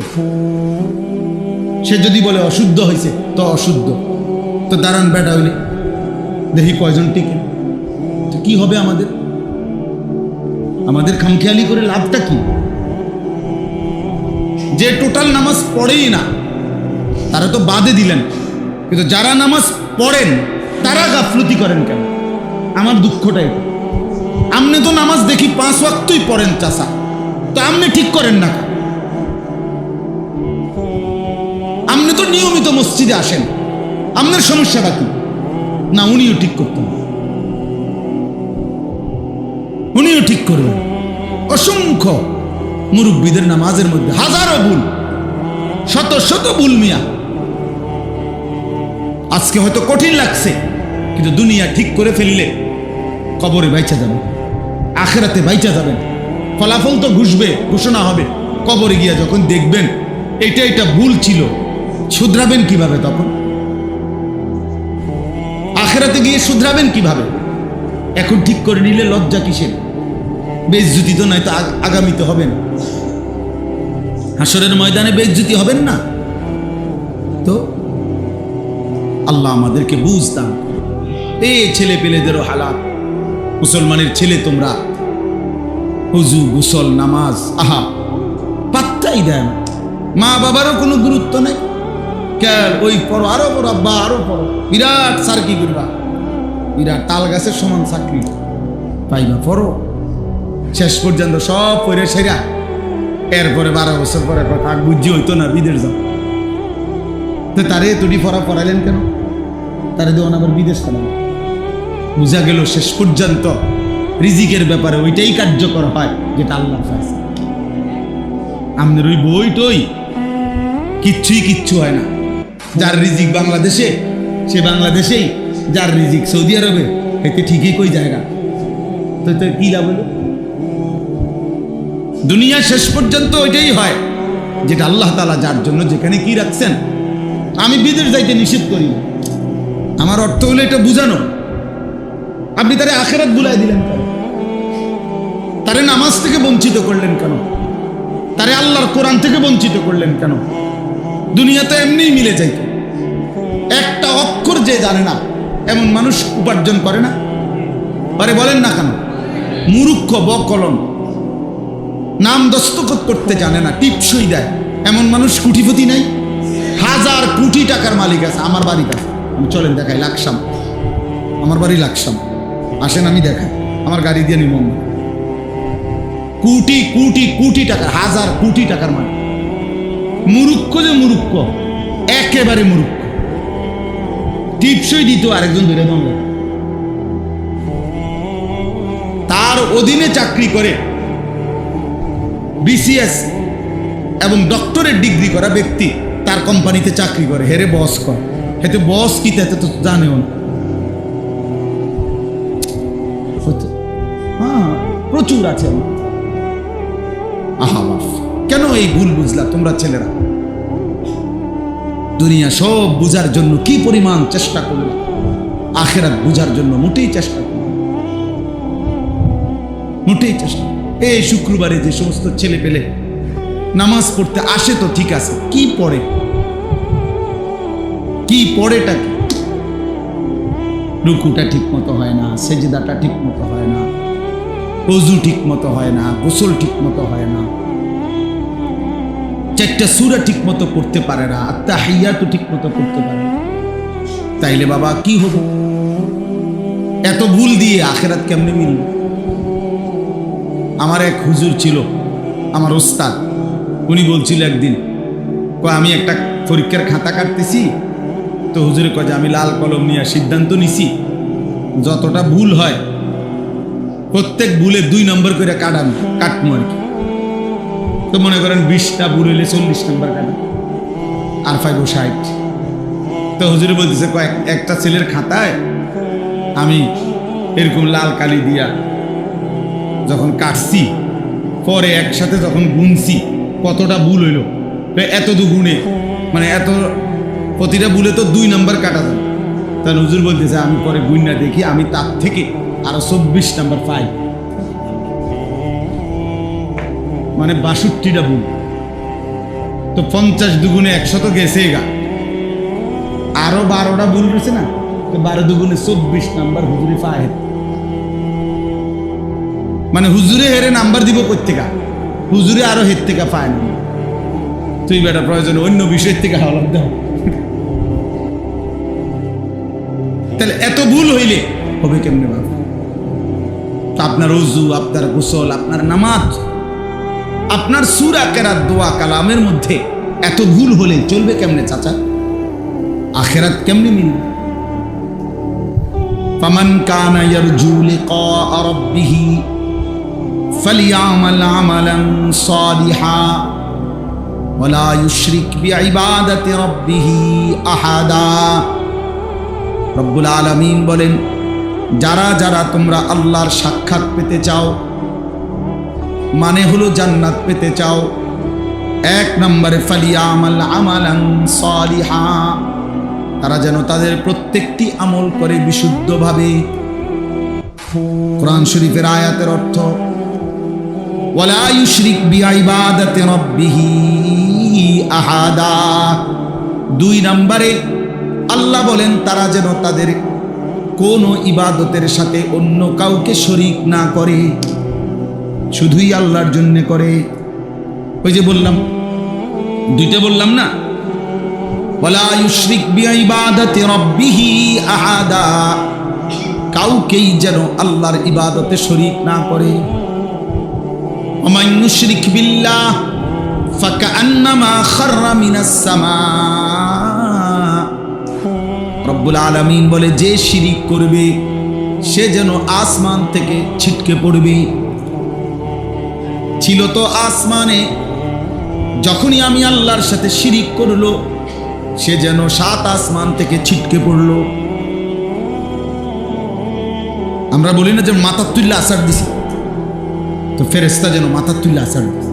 সে যদি বলে অশুদ্ধ হয়েছে তো অশুদ্ধ। তো দাঁড়ান বেটা হইলে দেখি কয়জন টিকে, তো কি হবে আমাদের? আমাদের খামখেয়ালি করে লাভটা কি? যে টোটাল নামাজ পড়েই না তারা তো বাদে দিলেন, কিন্তু যারা নামাজ পড়েন তারা গাফলতি করেন কেন? আমার দুঃখটাই, আপনি তো নামাজ দেখি 5 ওয়াক্তই পড়েন চাচা, তো আপনি ঠিক করেন না? আপনি তো নিয়মিত মসজিদে আসেন, আপনার সমস্যাটা কি? না, উনিও ঠিক করতেন, উনিও ঠিক করবেন। অসংখ্য মুরব্বীদের নামাজের মধ্যে হাজারো ভুল, শত শত ভুল মিয়া। আজকে হয়তো কঠিন লাগছে, কিন্তু দুনিয়া ঠিক করে ফেললে কবরে বাইচা যাবে, আখিরাতে বাইচা যাবেন। ফলাফল তো ঘোষণা হবে কবরে গিয়া, যখন দেখবেন এটা ভুল ছিল, শুধরাবেন কিভাবে? তখন আখিরাতে গিয়ে শুধরাবেন কিভাবে? এখন ঠিক করে নিলে লজ্জা কিসের? বেইজ্জতি তো নয় তো আগামীতে হবেন, হাসরের ময়দানে বেইজ্জতি হবেন না? তো আল্লাহ আমাদেরকে বুঝতাম। এই ছেলে পেলেদেরও হালাত, মুসলমানের ছেলে তোমরা ওযু গোসল নামাজ আহা পাত্তাই দেয় না, মা বাবারও কোনো গুরুত্ব নেই। কেন ওই পড়ো, আরো পড়ো, আব্বা আরো পড়ো, বিরাট স্যার কি করবা, বিরাট তাল গাছের সমান চাকরি পাইবা, পড়ো। শেষ পর্যন্ত সব পড়ে সেরা, এরপরে 12 বছর পরে কথা বুঝি হইতো না, বিদেশ যাও। তো তারে তুটি পড়াইলেন কেন? তারে দেওয়ান আবার বিদেশ কেন? বুঝা গেল শেষ পর্যন্ত রিজিকের ব্যাপারে ওইটাই কার্যকর হয় যেটা আল্লাহ চাইছে। আমাদের ওই বই টই কিচ্ছু হয় না। যার রিজিক বাংলাদেশে সে বাংলাদেশেই, যার রিজিক সৌদি আরবে এতে ঠিকই কই জায়গা। তো কি লাভ হলো? দুনিয়া শেষ পর্যন্ত ওইটাই হয় যেটা আল্লাহ তাআলা যার জন্য যেখানে কি রাখছেন। আমি বিদেশ যাইতে নিষেধ করি না, আমার অর্থ হলো এটা বুঝানো। আপনি তারে আখিরাত ভুলাই দিলেন কেন? তারে নামাজ থেকে বঞ্চিত করলেন কেন? তারে আল্লাহর কোরআন থেকে বঞ্চিত করলেন কেন? দুনিয়াতে এমনিই মিলে যাইত। একটা অক্ষর যে জানে না এমন মানুষ উপার্জন করে না পারে, বলেন না কেন? মূর্খ, বকলম, নাম দস্তখত করতে জানে না, টিপসই দেয় এমন মানুষ কোটিপতি নাই? হাজার কোটি টাকার মালিক আছে। আমার বাড়ি কাছে, আমি চলেন দেখাই, লাকসাম, আমার বাড়ি লাকসাম, আসেন আমি দেখাই, আমার গাড়ি দিয়ে নিব। কোটি কোটি কোটি টাকা, হাজার কোটি টাকার মালিক। মূর্খ যে মূর্খ, একেবারে মূর্খ। টিপসই দিত আরেকজন ধরে দম, তার অধীনে চাকরি করে বিসিএস এবং ডক্টরেট ডিগ্রি করা ব্যক্তি তার কোম্পানিতে চাকরি করে, হেরে বস করে। হেতে বস কি তাতে তো জানেও না। হ্যাঁ, প্রচুর আছে। আহা বাপ, কেন এই ভুল বুঝলা তোমরা ছেলেরা? দুনিয়া সব বুঝার জন্য কি পরিমাণ চেষ্টা করলো, আখিরাত বুঝার জন্য মোটেই চেষ্টা করলো, মোটেই চেষ্টা। এই শুক্রবারে যে সমস্ত ছেলে পেলে নামাজ পড়তে আসে তো ঠিক আছে, কি পড়ে? কি পড়েটা কি? রুকুটা ঠিক মতো হয় না, সেজদাটা ঠিক মতো হয় না, ওযু ঠিক মতো হয় না, গোসল ঠিক মতো হয় না, চারটা সূরা ঠিক মতো পড়তে পারে না, আত্তাহিয়াতু ঠিক মতো পড়তে পারে না। তাইলে বাবা কি হবে? এত ভুল দিয়ে আখিরাত কেমনে মিলবে? আমার এক হুজুর ছিল, আমার ওস্তাদ, উনি বলছিল একদিন, আমি একটা পরীক্ষার খাতা কাটতেছি তো হুজুরে কয় যে আমি লাল কলম নিয়ে সিদ্ধান্ত নিছি যতটা ভুল হয় প্রত্যেক ভুলে 2 নম্বর করে কাটবো আর কি। তো মনে করেন 20টা ভুল হইলে 40 নম্বর কাটা, আর 5 ও 60। তো হুজুরে বলতেছে একটা ছেলের খাতায় আমি এরকম লাল কালি দিয়া যখন কাটছি, পরে একসাথে যখন গুনছি কতটা ভুল হইল, এত দুগুণে, মানে এত প্রতিটা ভুলে তো 2 নম্বর কাটা যায়। তাহলে হুজুর বলতেছে আমি পরে গুণনা দেখি আমি তার থেকে আরো 24 নম্বর পাই, মানে 62টা ভুল। তো 50 দুগুণে 100 তো গেছে গা, আরো 12টা ভুল রয়েছে না, তো 12 দুগুণে 24 নাম্বার হুজুরে পায়। মানে হুজুরে হেরে নাম্বার দিব কোত্থেকা? হুজুরে আরো হের থেকে পায় না। তুই বেটা প্রয়োজন অন্য বিষয়ের থেকে হাওলাত দাও। তাহলে এত ভুল হইলে হবে কেমনে বাবা? আপনার ওযু, আপনার গোসল, আপনার নামাজ, আপনার সূরা কেরাত, দোয়া কালামের মধ্যে এত ভুল হলে চলবে কেমনে চাচা? আখিরাত কেমনে মিলবে? ফামান কানা ইয়ারজু লিকা রাব্বিহি ফালিয়ামাল আমালান সালিহা ওয়ালা ইউশরিক বিইবাদাতি রাব্বিহি আহাদা। রব্বুল আলামিন বলেন, যারা যারা তোমরা আল্লাহর সাক্ষাৎ পেতে চাও, মানে হলো জান্নাত পেতে চাও, 1 নম্বরে ফালিয়ামাল আমালান সালিহা, তারা যেন তাদের প্রত্যেকটি আমল করে বিশুদ্ধভাবে। কোরআন শরীফের আয়াতের অর্থ ওয়ালা ইউশরিক বিইবাদাতি রাব্বিহি আহাদা। 2 নম্বরে আল্লাহ বলেন তারা যেন তাদের কোনো ইবাদতের সাথে অন্য কাউকে শরীক না করে, শুধুই আল্লাহর জন্য করে। ওই যে বললাম, 2টা বললাম না, ওয়ালা ইউশরিক বিইবাদাতি রাব্বিহি আহাদা, কাউকেই যেন আল্লাহর ইবাদতে শরীক না করে। ওমান ইউশরিক বিল্লাহ ফাকান্নামা খাররা মিনাস সামা। রব্বুল আলামিন বলে, যে শিরিক করবে সে যেন আসমান থেকে ছিটকে পড়বে। ছিল তো আসমানে, যখনই আমি আল্লাহর সাথে শিরিক করলো সে যেন 7 আসমান থেকে ছিটকে পড়লো। আমরা বলি না যে মাথার তুল্লা আসার দিছি, তো ফেরেশতা যেন মাথার তুল্লা আসার দিছে।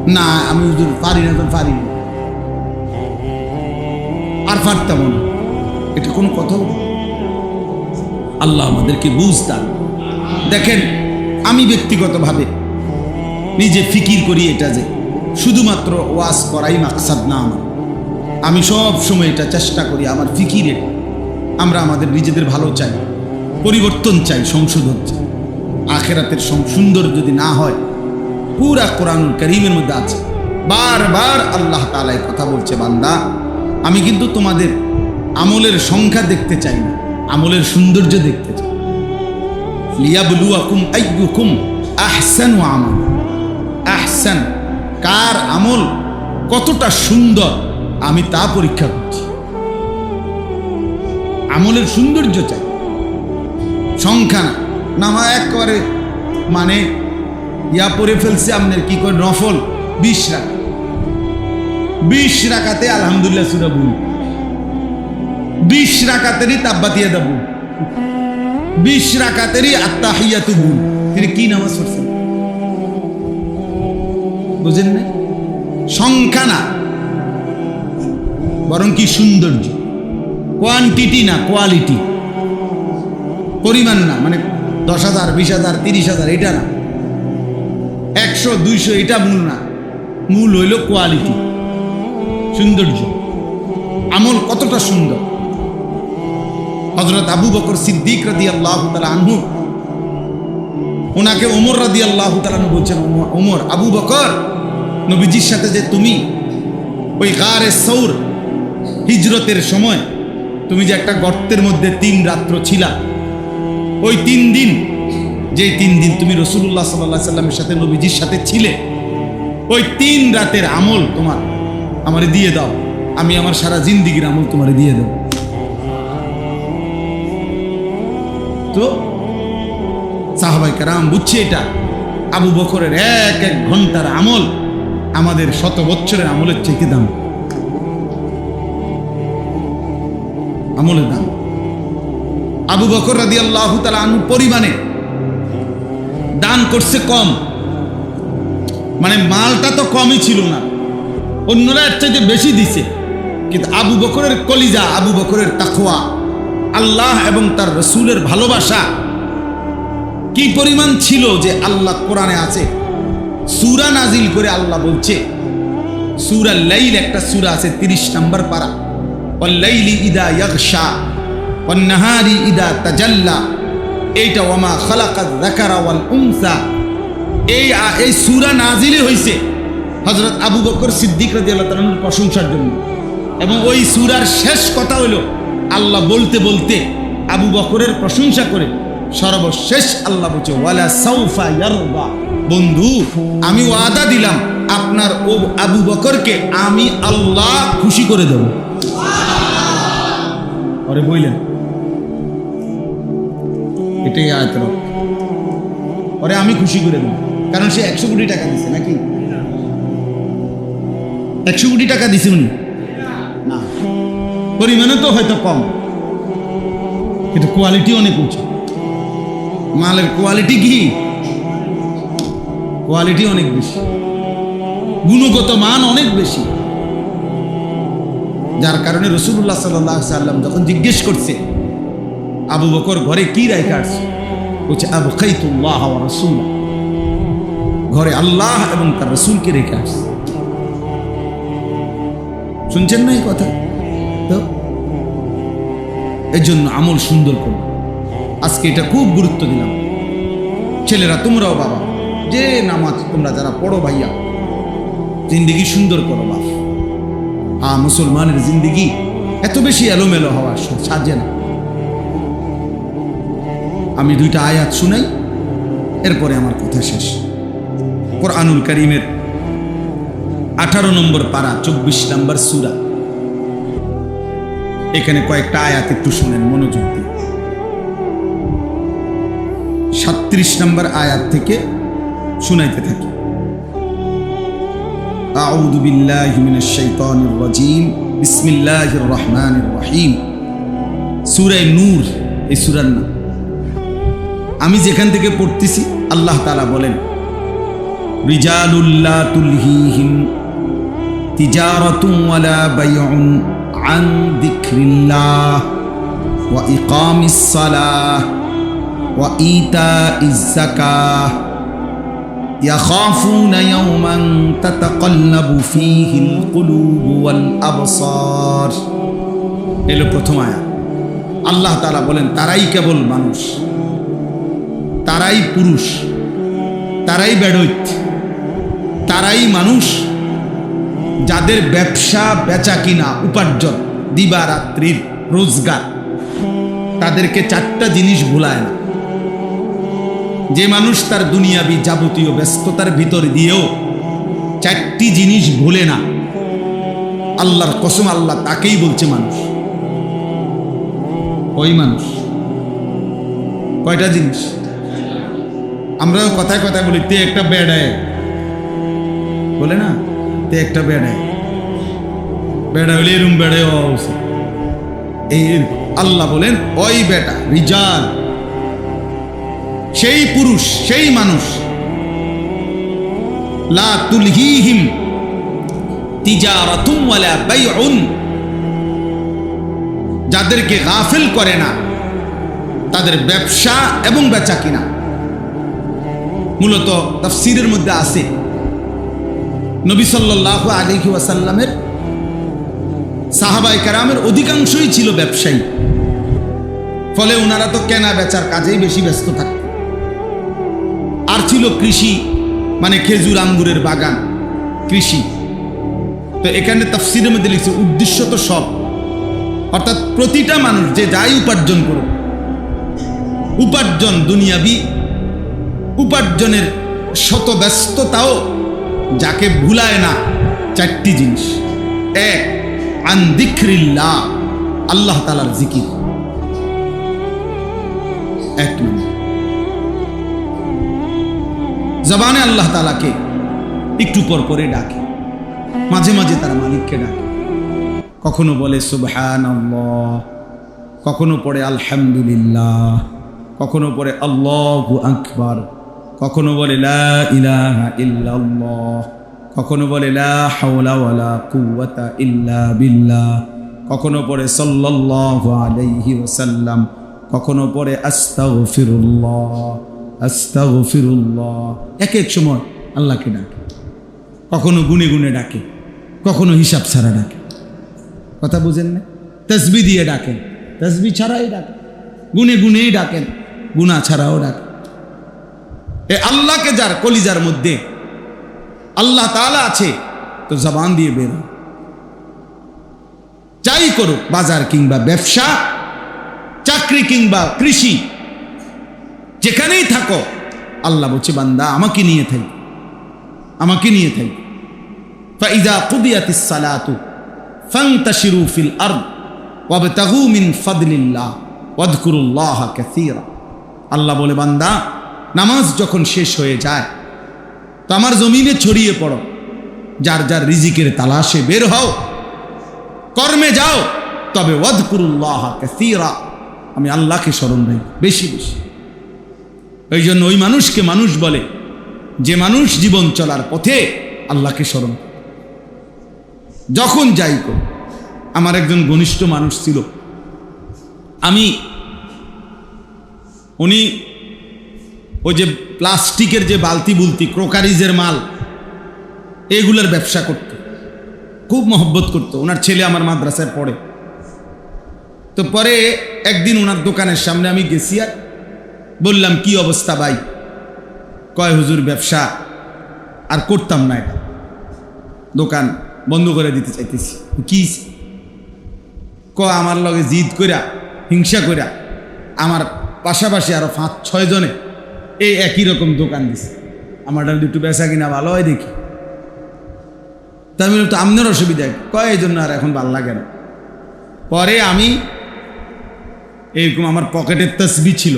না আমি হুজুর পারি না, তো পারি না, আর পারতাম না, এটা কোনো কথা হলো? আল্লাহ আমাদেরকে বুঝতাম। দেখেন, আমি ব্যক্তিগতভাবে নিজে ফিকির করি এটা যে শুধুমাত্র ওয়াজ করাই মাকসাদ না আমার। আমি সব সময় এটা চেষ্টা করি, আমার ফিকিরে আমরা আমাদের নিজেদের ভালো চাই, পরিবর্তন চাই, সংশোধন চাই। আখেরাতের সুন্দর যদি না হয়, পুরা কোরআনুল কারীমের মধ্যে আছে, বারবার আল্লাহ তাআলা এই কথা বলছে, বান্দা আমি কিন্তু তোমাদের আমলের সংখ্যা দেখতে চাই না, আমলের সৌন্দর্য দেখতে চাই। লিয়াবলুয়াকুম আইয়ুকুম আহসানু আমালা, আহসান কার আমল কতটা সুন্দর আমি তা পরীক্ষা করছি। আমলের সৌন্দর্য চাই, সংখ্যা না। নামা একবারে মানে ইয়া পড়ে ফেলছে আপনার কি করে নফল 20 রাকাত, 20 রাকাতে আলহামদুলিল্লাহ সূরা বুল, 20 রাকাতেরই তাব্বাতিয়া দাবু, 20 রাকাতেরই আত্তাহিয়াতু বুল। তিনি কি নামাজ পড়ছেন বুঝেন না? সংখ্যা না, বরং কি সৌন্দর্য, কোয়ান্টিটি না কোয়ালিটি, পরিমাণ না, মানে 10,000 20,000 30,000 এটা না, 100 200 এটা মূল না, মূল হইল কোয়ালিটি, সৌন্দর্য, আমল কতটা সুন্দর। হযরত আবু বকর সিদ্দিক রাদিয়াল্লাহু তাআলা আনহু, ওনাকে ওমর রাদিয়াল্লাহু তাআলা আনহু বলছেন, ওমর, আবু বকর, নবীজির সাথে যে তুমি ওই গারে সৌর হিজরতের সময় তুমি যে একটা গর্তের মধ্যে 3 রাত্র ছিলা, ওই 3 দিন, যে 3 দিন তুমি রাসূলুল্লাহ সাল্লাল্লাহু আলাইহি সাল্লামের সাথে নবীজির সাথে ছিলে, ওই 3 রাতের আমল তোমার আমারে দিয়ে দাও, আমি আমার সারা জিন্দেগীর আমল তোমারে দিয়ে দেব। তো সাহাবায়ে কেরাম বুঝছে এটা আবু বকরের এক এক ঘন্টার আমল আমাদের 100 বছরের আমলের চাইতে দাম, আমলের দাম। আবু বকর রাদিয়াল্লাহু তাআলা আনহু পরিমাণে দান করছে কম, মানে মালটা তো কমই ছিল না, অন্যরা এর চাইতে বেশি দিছে, কিন্তু আবু বকরের কলিজা, আবু বকরের তাকওয়া, আল্লাহ এবং তার রাসূলের ভালোবাসা কি পরিমাণ ছিল যে আল্লাহ কোরআনে আছে, সূরা নাজিল করে আল্লাহ বলছে, সূরা লাইল একটা সূরা আছে 30 নম্বর পারা, ওয়াল লাইলি ইদা ইয়াগশা ওয়ান নাহারি ইদা তাজাল্লা, এইটা ওয়ামা খালাকায যাকারা ওয়াল উনসা, এই সূরা নাজিলই হইছে হযরত আবু বকর সিদ্দিক রাদিয়াল্লাহু তাআলার প্রশংসার জন্য। এবং ওই সূরার শেষ কথা হলো আল্লাহ বলতে বলতে আবু বকরের প্রশংসা করে সর্বশেষ আল্লাহ বলছে, ওয়ালা সাউফা ইয়ারদা, বন্ধু আমি ওয়াদা দিলাম আপনার ও আবু বকরকে আমি আল্লাহ খুশি করে দেব। আরে বললেন এটাই আয়াতের অর্থ, ওরে আমি খুশি করে দেব, কারণ সে 100 কোটি টাকা দিছে নাকি? 100 কোটি টাকা দিছে উনি না, পরিমাণে তো হয়তো কম, কিন্তু কোয়ালিটি অনেক উঁচু। মালের কোয়ালিটি কি? কোয়ালিটি অনেক বেশি, গুণগত মান অনেক বেশি, যার কারণে রাসূলুল্লাহ সাল্লাল্লাহু আলাইহি সাল্লাম যখন জিজ্ঞেস করছে আবু বকর ঘরে কি রাইখা আসছে, বলছে আবকাইতুল্লাহ ওয়া রাসূলা, ঘরে আল্লাহ এবং তার রাসূলকে রেখে আসছে। শুনছেন না এই কথা? তো এই জন্য আমল সুন্দর করো, আজকে এটা খুব গুরুত্ব দিলাম। ছেলেরা তোমরাও বাবা, যে নামাজ তোমরা যারা পড়ো ভাইয়া, জিন্দেগি সুন্দর করো বাপ। মুসলমানের জিন্দেগি এত বেশি এলোমেলো হওয়ার সাজে না। আমি 2টা আয়াত শুনাই, এরপরে আমার কথা শেষ। কোরআনুল কারীমের 18 নম্বর পারা 24 নম্বর সূরা, এখানে কয়েকটা আয়াত একটু শুনেন মনোযোগ দিয়ে। 37 নম্বর আয়াত থেকে শুনাইতে থাকি। আউযু বিল্লাহি মিনাশ শাইতানির রাজীম, বিসমিল্লাহির রহমানির রহিম। সূরা নূর এই সূরার নাম। আমি যেখান থেকে পড়তেছি আল্লাহ তাআলা বলেন, রিজালুল লা তুলহিহিম তিজারাতুন ওয়ালা বাইউন আন যিকরিল্লাহ ওয়া ইকামিস সালাহ ওয়া ইতাইজ যাকাহ ইয়াখাফুনা ইয়াওমান তাতাকাল্লাবু ফীহিল কুলুবু ওয়াল আবসার। এলো প্রথম আয়াত। আল্লাহ তাআলা বলেন তারাই কেবল মানুষ, তারাই পুরুষ, তারাই বেড়ৈত, তারাই মানুষ যাদের ব্যবসা বেচা কিনা উপার্জন দিবারাত্রির রোজগার তাদেরকে চারটা জিনিস ভুলায় না। যে মানুষ তার দুনিয়াবি যাবতীয় ব্যস্ততার ভিতর দিয়েও চারটি জিনিস ভুলে না, আল্লাহর কসম আল্লাহ তাকেই বলছে মানুষ। ওই মানুষ কয়টা জিনিস? আমরাও কথায় কথায় বলি তে একটা বেড়ায়, বলে না তে একটা বেড়ায়, বেড়া হলে এরম বেড়ায় এই আল্লাহ বলেন ওই বেটা রিজাল, সেই পুরুষ, সেই মানুষ লা তুলহিহিম তিজারাতুন ওয়ালা বাইউন, যাদেরকে গাফিল করে না তাদের ব্যবসা এবং বেচা কিনা। মূলত তাফসীরের মধ্যে আছে নবী সাল্লাল্লাহু আলাইহি ওয়াসাল্লামের সাহাবায়ে কেরামের অধিকাংশই ছিল ব্যবসায়ী, ফলে ওনারা তো কেনা বেচার কাজেই বেশি ব্যস্ত থাকত। আর ছিল কৃষি, মানে খেজুর আঙ্গুরের বাগান, কৃষি। তো এখানে তাফসীরের মধ্যে লিখছে উদ্দেশ্য তো সব, অর্থাৎ প্রতিটা মানুষ যে যাই উপার্জন করুক, উপার্জন দুনিয়াবি উপার্জনের শত ব্যস্ততাও যাকে ভুলায় না চারটি জিনিস। এক, আন যিকরিল্লাহ, আল্লাহ তাআলার জিকির। এক নম্বর, জবানে আল্লাহ তাআলাকে একটু পর পরে ডাকে, মাঝে মাঝে তার মালিককে ডাকে। কখনো বলে সুবহানাল্লাহ, কখনো পড়ে আলহামদুলিল্লাহ, কখনো পড়ে আল্লাহু আকবার, কখনো বলে লা ইলাহা ইল্লাল্লাহ, কখনো বলে লা হাওলা ওয়ালা কুওয়াতা ইল্লা বিল্লাহ, কখনো পড়ে সাল্লাল্লাহু আলাইহি ওয়াসাল্লাম, কখনো পড়ে আস্তাগফিরুল্লাহ আস্তাগফিরুল্লাহ। এক এক সময় আল্লাহকে ডাকে, কখনো গুনে গুনে ডাকে, কখনো হিসাব ছাড়া ডাকে। কথা বুঝেন না? তাসবিহ দিয়ে ডাকেন, তাসবিহ ছাড়াই ডাকেন, গুনে গুনেই ডাকেন, গুনাহ ছাড়াও ডাকেন। এ আল্লাহকে যার কলিজার মধ্যে আল্লাহ তাআলা আছে, তো জবান দিয়ে বের হয়। যাই করুক, বাজার কিংবা ব্যবসা, চাকরি কিংবা কৃষি, যেখানেই থাকো, আল্লাহ বলছে বান্দা আমাকে নিয়ে থাকি, আমাকে নিয়ে থাকি। ফাইযা কুদিয়াতিস সালাতু ফান্তাশিরু ফিল আরদ ওয়াবতাগু মিন ফাদলিল্লাহ ওয়াযকুরুল্লাহা কাসীরা। আল্লাহ বলে বান্দা নামাজ যখন শেষ হয়ে যায় তো আমার জমিনে ছড়িয়ে পড়ো, যার যার রিজিকের তালাশে বের হও, কর্মে যাও, তবে ওয়াযকুরুল্লাহা কাসীরা, আমি আল্লাহকে স্মরণ করি বেশি বেশি। ওই জন্য ওই মানুষকে মানুষ বলে যে মানুষ জীবন চলার পথে আল্লাহকে স্মরণ করে। যখন যাই কর, আমার একজন ঘনিষ্ঠ মানুষ ছিল, উনি ওই যে প্লাস্টিকের যে বালতি বুলতি, ক্রোকারিজের মাল, এগুলোর ব্যবসা করত, খুব মহব্বত করতো। ওনার ছেলে আমার মাদ্রাসায় পড়ে। তো পরে একদিন ওনার দোকানের সামনে আমি গেছি, আর বললাম কি অবস্থা ভাই? কয় হুজুর ব্যবসা আর করতাম না, এটা দোকান বন্ধ করে দিতে চাইতেছি। কি আমার লগে জিদ কইরা, হিংসা কইরা, আমার পাশাপাশি আরো 5-6 জনে এই একই রকম দোকান দিছে, আমারটা একটু বেচা কিনা ভালো হয় দেখি। তা আমি তো আপনার অসুবিধা কয়, এই জন্য আর এখন ভাল লাগে না। পরে আমি এরকম আমার পকেটের তসবিহ ছিল,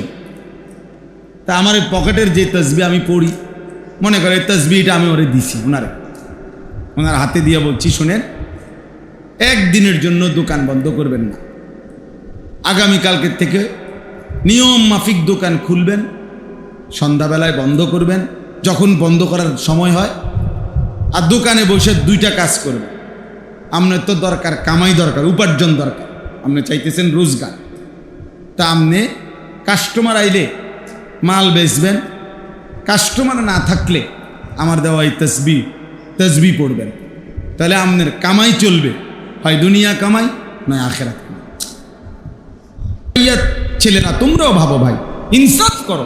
তা আমার এই পকেটের যে তসবিহ আমি পড়ি, মনে করে এই তসবিহটা আমি ওরে দিছি, ওনার হাতে দিয়ে বলছি শুনেন, একদিনের জন্য দোকান বন্ধ করবেন না, আগামীকালকের থেকে নিয়ম মাফিক দোকান খুলবেন, সন্ধ্যাবেলায় বন্ধ করবেন, যখন বন্ধ করার সময় হয় আর দোকানে বসে দুইটা কাজ করবে। আপনার তো দরকার কামাই, দরকার উপার্জন দরকার, আপনি চাইতেছেন রোজগার। তা আপনি কাস্টমার আইলে মাল বেচবেন, কাস্টমার না থাকলে আমার দেওয়া এই তসবি পড়বেন। তাহলে আপনার কামাই চলবে, হয় দুনিয়া কামাই নয় আখেরাত কামাই। ছেলেরা তোমরাও ভাবো ভাই, ইনসাফ করো,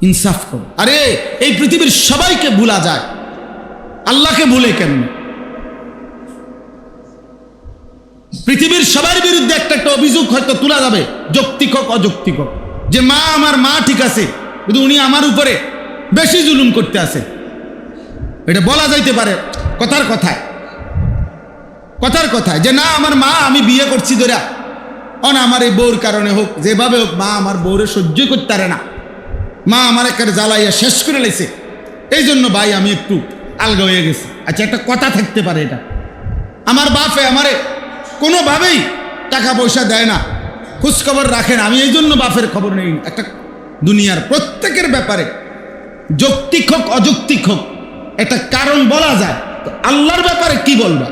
ইনসাফ করো। আরে এই পৃথিবীর সবাইকে ভুলা যায়, আল্লাহকে ভুলে কেমন? পৃথিবীর সবার বিরুদ্ধে একটা একটা অভিযোগ হয়তো তোলা যাবে, যৌক্তিক হোক অযৌক্তিক হোক, যে মা আমার মা ঠিক আছে কিন্তু উনি আমার উপরে বেশি জুলুম করতে আছে, এটা বলা যাইতে পারে কথার কথায় যে না আমার মা, আমি বিয়ে করছি ধরা আমার এই বউর কারণে হোক, যেভাবে হোক মা আমার বউরে সহ্য করতে পারে না, মা আমার একেবারে জ্বালাইয়া শেষ করে লেছে, এই জন্য ভাই আমি একটু আলগা হয়ে গেছি। আচ্ছা, একটা কথা থাকতে পারে, এটা আমার বাপে আমারে কোনোভাবেই টাকা পয়সা দেয় না, খোঁজখবর রাখে না, আমি এই জন্য বাপের খবর নেই। একটা দুনিয়ার প্রত্যেকের ব্যাপারে যৌক্তিক হোক অযৌক্তিক হোক একটা কারণ বলা যায়, তো আল্লাহর ব্যাপারে কি বলবা?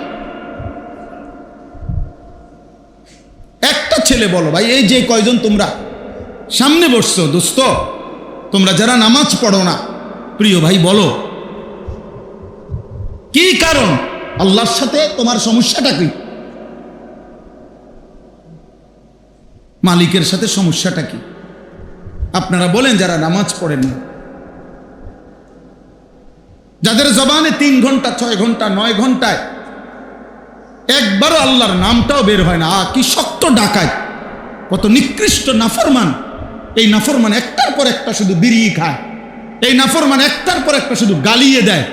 একটা ছেলে বলো ভাই, এই যে কয়জন তোমরা সামনে বসছো দোস্ত, তোমরা যারা নামাজ পড়ো না, প্রিয় ভাই বলো কি কারণ? আল্লাহর সাথে তোমার সমস্যাটা কি? মালিকের সাথে সমস্যাটা কি? আপনারা বলেন যারা নামাজ পড়েন না, যাদের জবানে 3 ঘন্টা 6 ঘন্টা 9 ঘন্টায় একবারও আল্লাহর নামটাও বের হয় না, কি শক্ত ডাকায়, কত নিকৃষ্ট নাফরমান। এই নাফরমান একটার পর একটা শুধু বিড়ি খায়, এই নাফরমান একটার পর একটা শুধু গালিয়ে দেয়,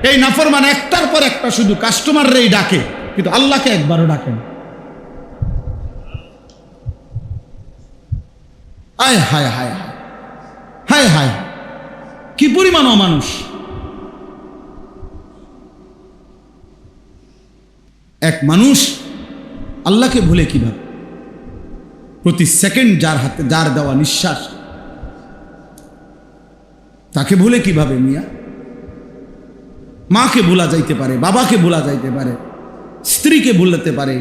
এই নাফরমান একটার পর একটা শুধু কাস্টমাররেই ডাকে, কিন্তু আল্লাহকে একবারও ডাকে না। আয় হায় হায় হায় হায়, কি পরিমাণ অমানুষ! এক মানুষ আল্লাহকে ভুলে কিভাবে? প্রতি সেকেন্ড যার দেওয়া নিঃশ্বাস, তাকে ভুলে কিভাবে মিয়া? মাকে ভোলা যাইতে পারে, বাবাকে ভোলা যাইতে পারে, স্ত্রীকে ভুলতে পারে,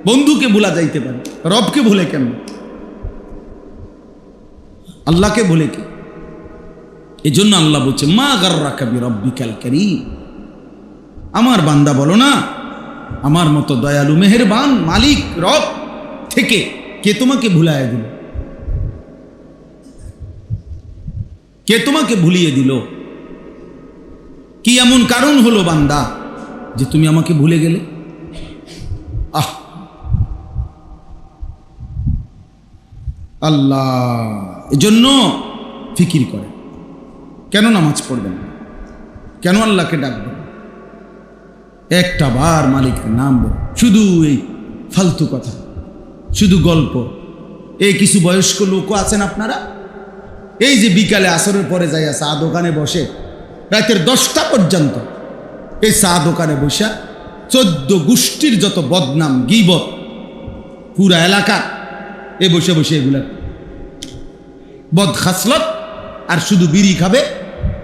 বন্ধুকে ভোলা যাইতে পারে, রবকে ভুলে কেন? আল্লাহকে ভুলে কি? এই জন্য আল্লাহ বলছে মা গাররাকা বিরব্বিকাল কারীম। আমার বান্দা বলো না, আমার মতো দয়ালু মেহেরবান মালিক রব থেকে কে তোমাকে ভুলাইয়া দিল? কে তোমাকে ভুলিয়ে দিল? কি এমন কারণ হলো বান্দা যে তুমি আমাকে ভুলে গেলে? আল্লাহ এজন্য ফিকির করে, কেন নামাজ পড়বেন, কেন আল্লাহকে ডাকবেন, একটা বার মালিকের নাম বল, শুধু এই ফালতু কথা, শুধু গল্প। এই কিছু বয়স্ক লোকও আছেন আপনারা, এই যে বিকালে আসরের পরে যাইয়া চা দোকানে বসে রাতের 10টা পর্যন্ত, এই চা দোকানে বসে 14 গোষ্ঠীর যত বদনাম গীবত পুরা এলাকা এ বসে বসে এগুলা বদ খাসলত, আর শুধু বিড়ি খাবে,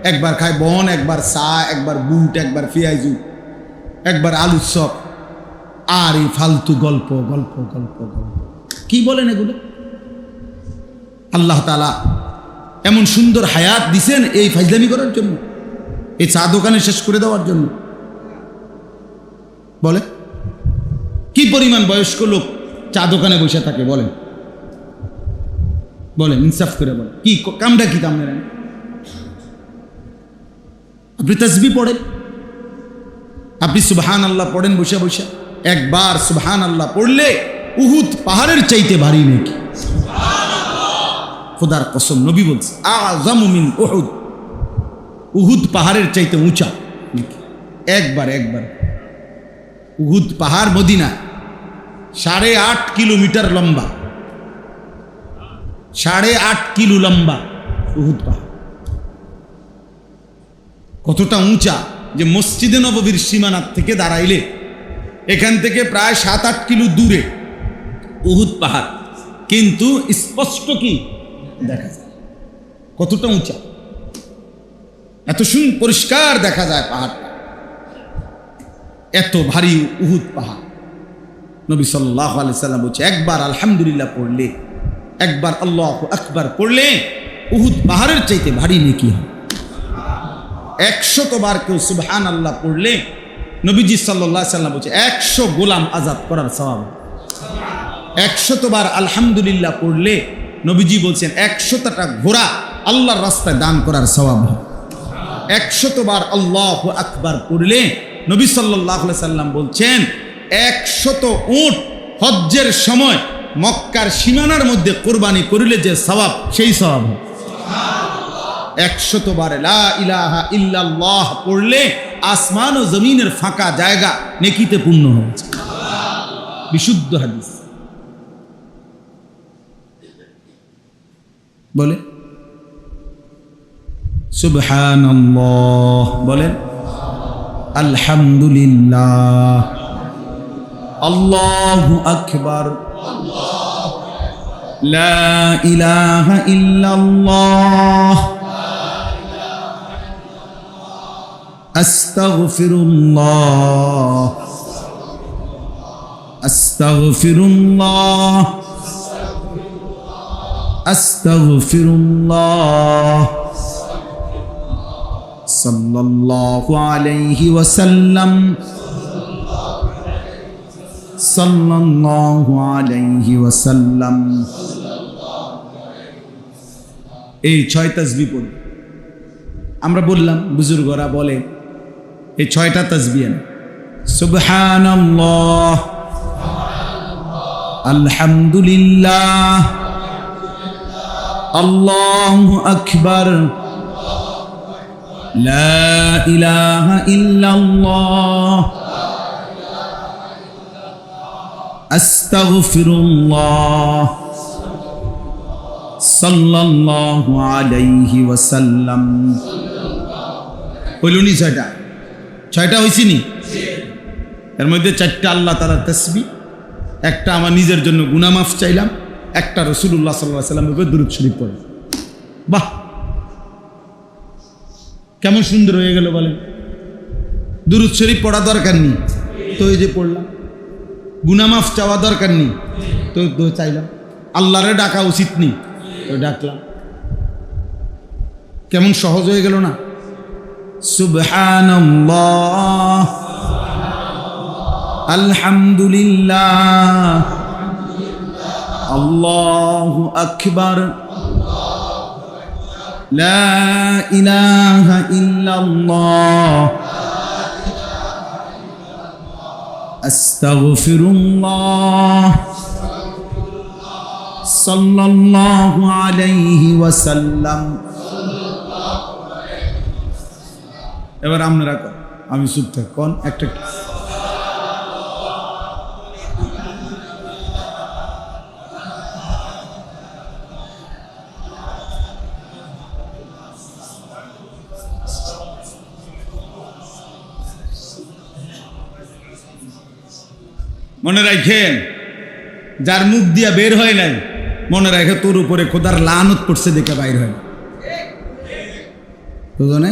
একবার খায় বন, একবার চা, একবার বুট, একবার পেঁয়াজু, একবার আলুর চপ, আর এই ফালতু গল্প গল্প গল্প গল্প। কি বলেন এগুলো? আল্লাহ তাআলা এমন সুন্দর হায়াত দিছেন এই ফাজলামি করার জন্য, এই চা দোকানে শেষ করে দেওয়ার জন্য? বলে কি পরিমাণ বয়স্ক লোক চা দোকানে বসে থাকে? বলেন বলেন, ইনসাফ করে বলেন, কি কামটা কি কাম? আপনি তাসবিহ পড়েন, আপনি সুবহানাল্লাহ পড়েন বসে বসে, একবার সুবহানাল্লাহ পড়লে উহুদ পাহাড়ের চাইতে ভারী নাকি? খোদার কসম, নবী বলছে আযমু মিন উহুদ, উহুদ পাহাড়ের চাইতে উঁচা নাকি? একবার উহুদ পাহাড় মদিনা 8.5 কিলোমিটার লম্বা, 8.5 কিলো লম্বা উহুদ পাহাড়। কতটা উঁচা যে মসজিদে নববীর সীমানার থেকে দাঁড়াইলে এখান থেকে প্রায় 7-8 কিলো দূরে উহুদ পাহাড়, কিন্তু স্পষ্ট কি দেখা যায় কতটা উঁচা। এত পরিষ্কার দেখা যায় পাহাড়টা, এত ভারী উহুদ পাহাড়। নবী সাল্লাল্লাহু আলাইহি সাল্লাম বলছে, একবার আলহামদুলিল্লাহ পড়লে, একবার আল্লাহু আকবার পড়লে উহুদ পাহাড়ের চাইতে ভারী নেকি হয়। 100 বার কেউ সুবহানাল্লাহ পড়লে নবীজি সাল্লাল্লাহু আলাইহি সাল্লাম বলছে 100 গোলাম আজাদ করার সওয়াব। 100 বার আলহামদুলিল্লাহ পড়লে নবীজি বলছেন 100টা ঘোড়া আল্লাহর রাস্তায় দান করার সওয়াব হয়। 100 বার আল্লাহু আকবার পড়লে নবী সাল্লাল্লাহু আলাইহি সাল্লাম বলছেন 100 উট হজ্জের সময় মক্কার সীমানার মধ্যে কোরবানি করিলে যে সওয়াব, সেই সওয়াব হয়। 100 বার লা ইলাহা ইল্লাল্লাহ পড়লে আসমান ও জমিনের ফাঁকা জায়গা নেকিতে পূর্ণ হয়েছে। বিশুদ্ধ হাদিস। বলে সুবহানাল্লাহ, বলেন আলহামদুলিল্লাহ, আল্লাহু আকবার, লা ইলাহা ইল্লাল্লাহ, আস্তাগফিরুল্লাহ, আস্তাগফিরুল্লাহ, আস্তাগফিরুল্লাহ, সাল্লাল্লাহু আলাইহি ওয়াসাল্লাম, সাল্লাল্লাহু আলাইহি ওয়াসাল্লাম। এই 6 তাসবিহ পড়ুন। আমরা বললাম, বুজুর্গরা বলে এই 6টা তাসবিহ সুবহানাল্লাহ, আলহামদুলিল্লাহ, আল্লাহু আকবার, লা ইলাহা ইল্লাল্লাহ, আস্তাগফিরুল্লাহ, সাল্লাল্লাহু আলাইহি ওয়াসাল্লাম। হইলনি 6টা হইছে নি? এর মধ্যে 4টা আল্লাহ তাআলার তাসবিহ, একটা আমার নিজের জন্য গুনাহ মাফ চাইলাম, একটা রাসূলুল্লাহ সাল্লাল্লাহু আলাইহি ওয়াসাল্লামের উপর দুরূদ শরীফ পড়ে। বাহ, কেমন সুন্দর হয়ে গেল বলেন। দুরূদ শরীফ পড়া দরকার নেই তো এই যে পড়লাম, গুনাহ মাফ চাওয়া দরকার নেই তো চাইলাম, আল্লাহরে ডাকা উচিত নেই তো ডাকলাম। কেমন সহজ হয়ে গেল না? সুবহানাল্লাহ, আলহামদুলিল্লাহ, আল্লাহু আকবার, লা ইলাহা ইল্লাল্লাহ, আস্তাগফিরুল্লাহ, সাল্লাল্লাহু আলাইহি ওয়াসাল্লাম। এবার আপনারা কর, আমি চুপ থাক, কোন একটা মনে রাখেন, যার মুখ দিয়া বের হয় নাই মনে রাখে তোর উপরে খোদার লানত পড়ছে দেখে বাইর হয়। বুঝনে?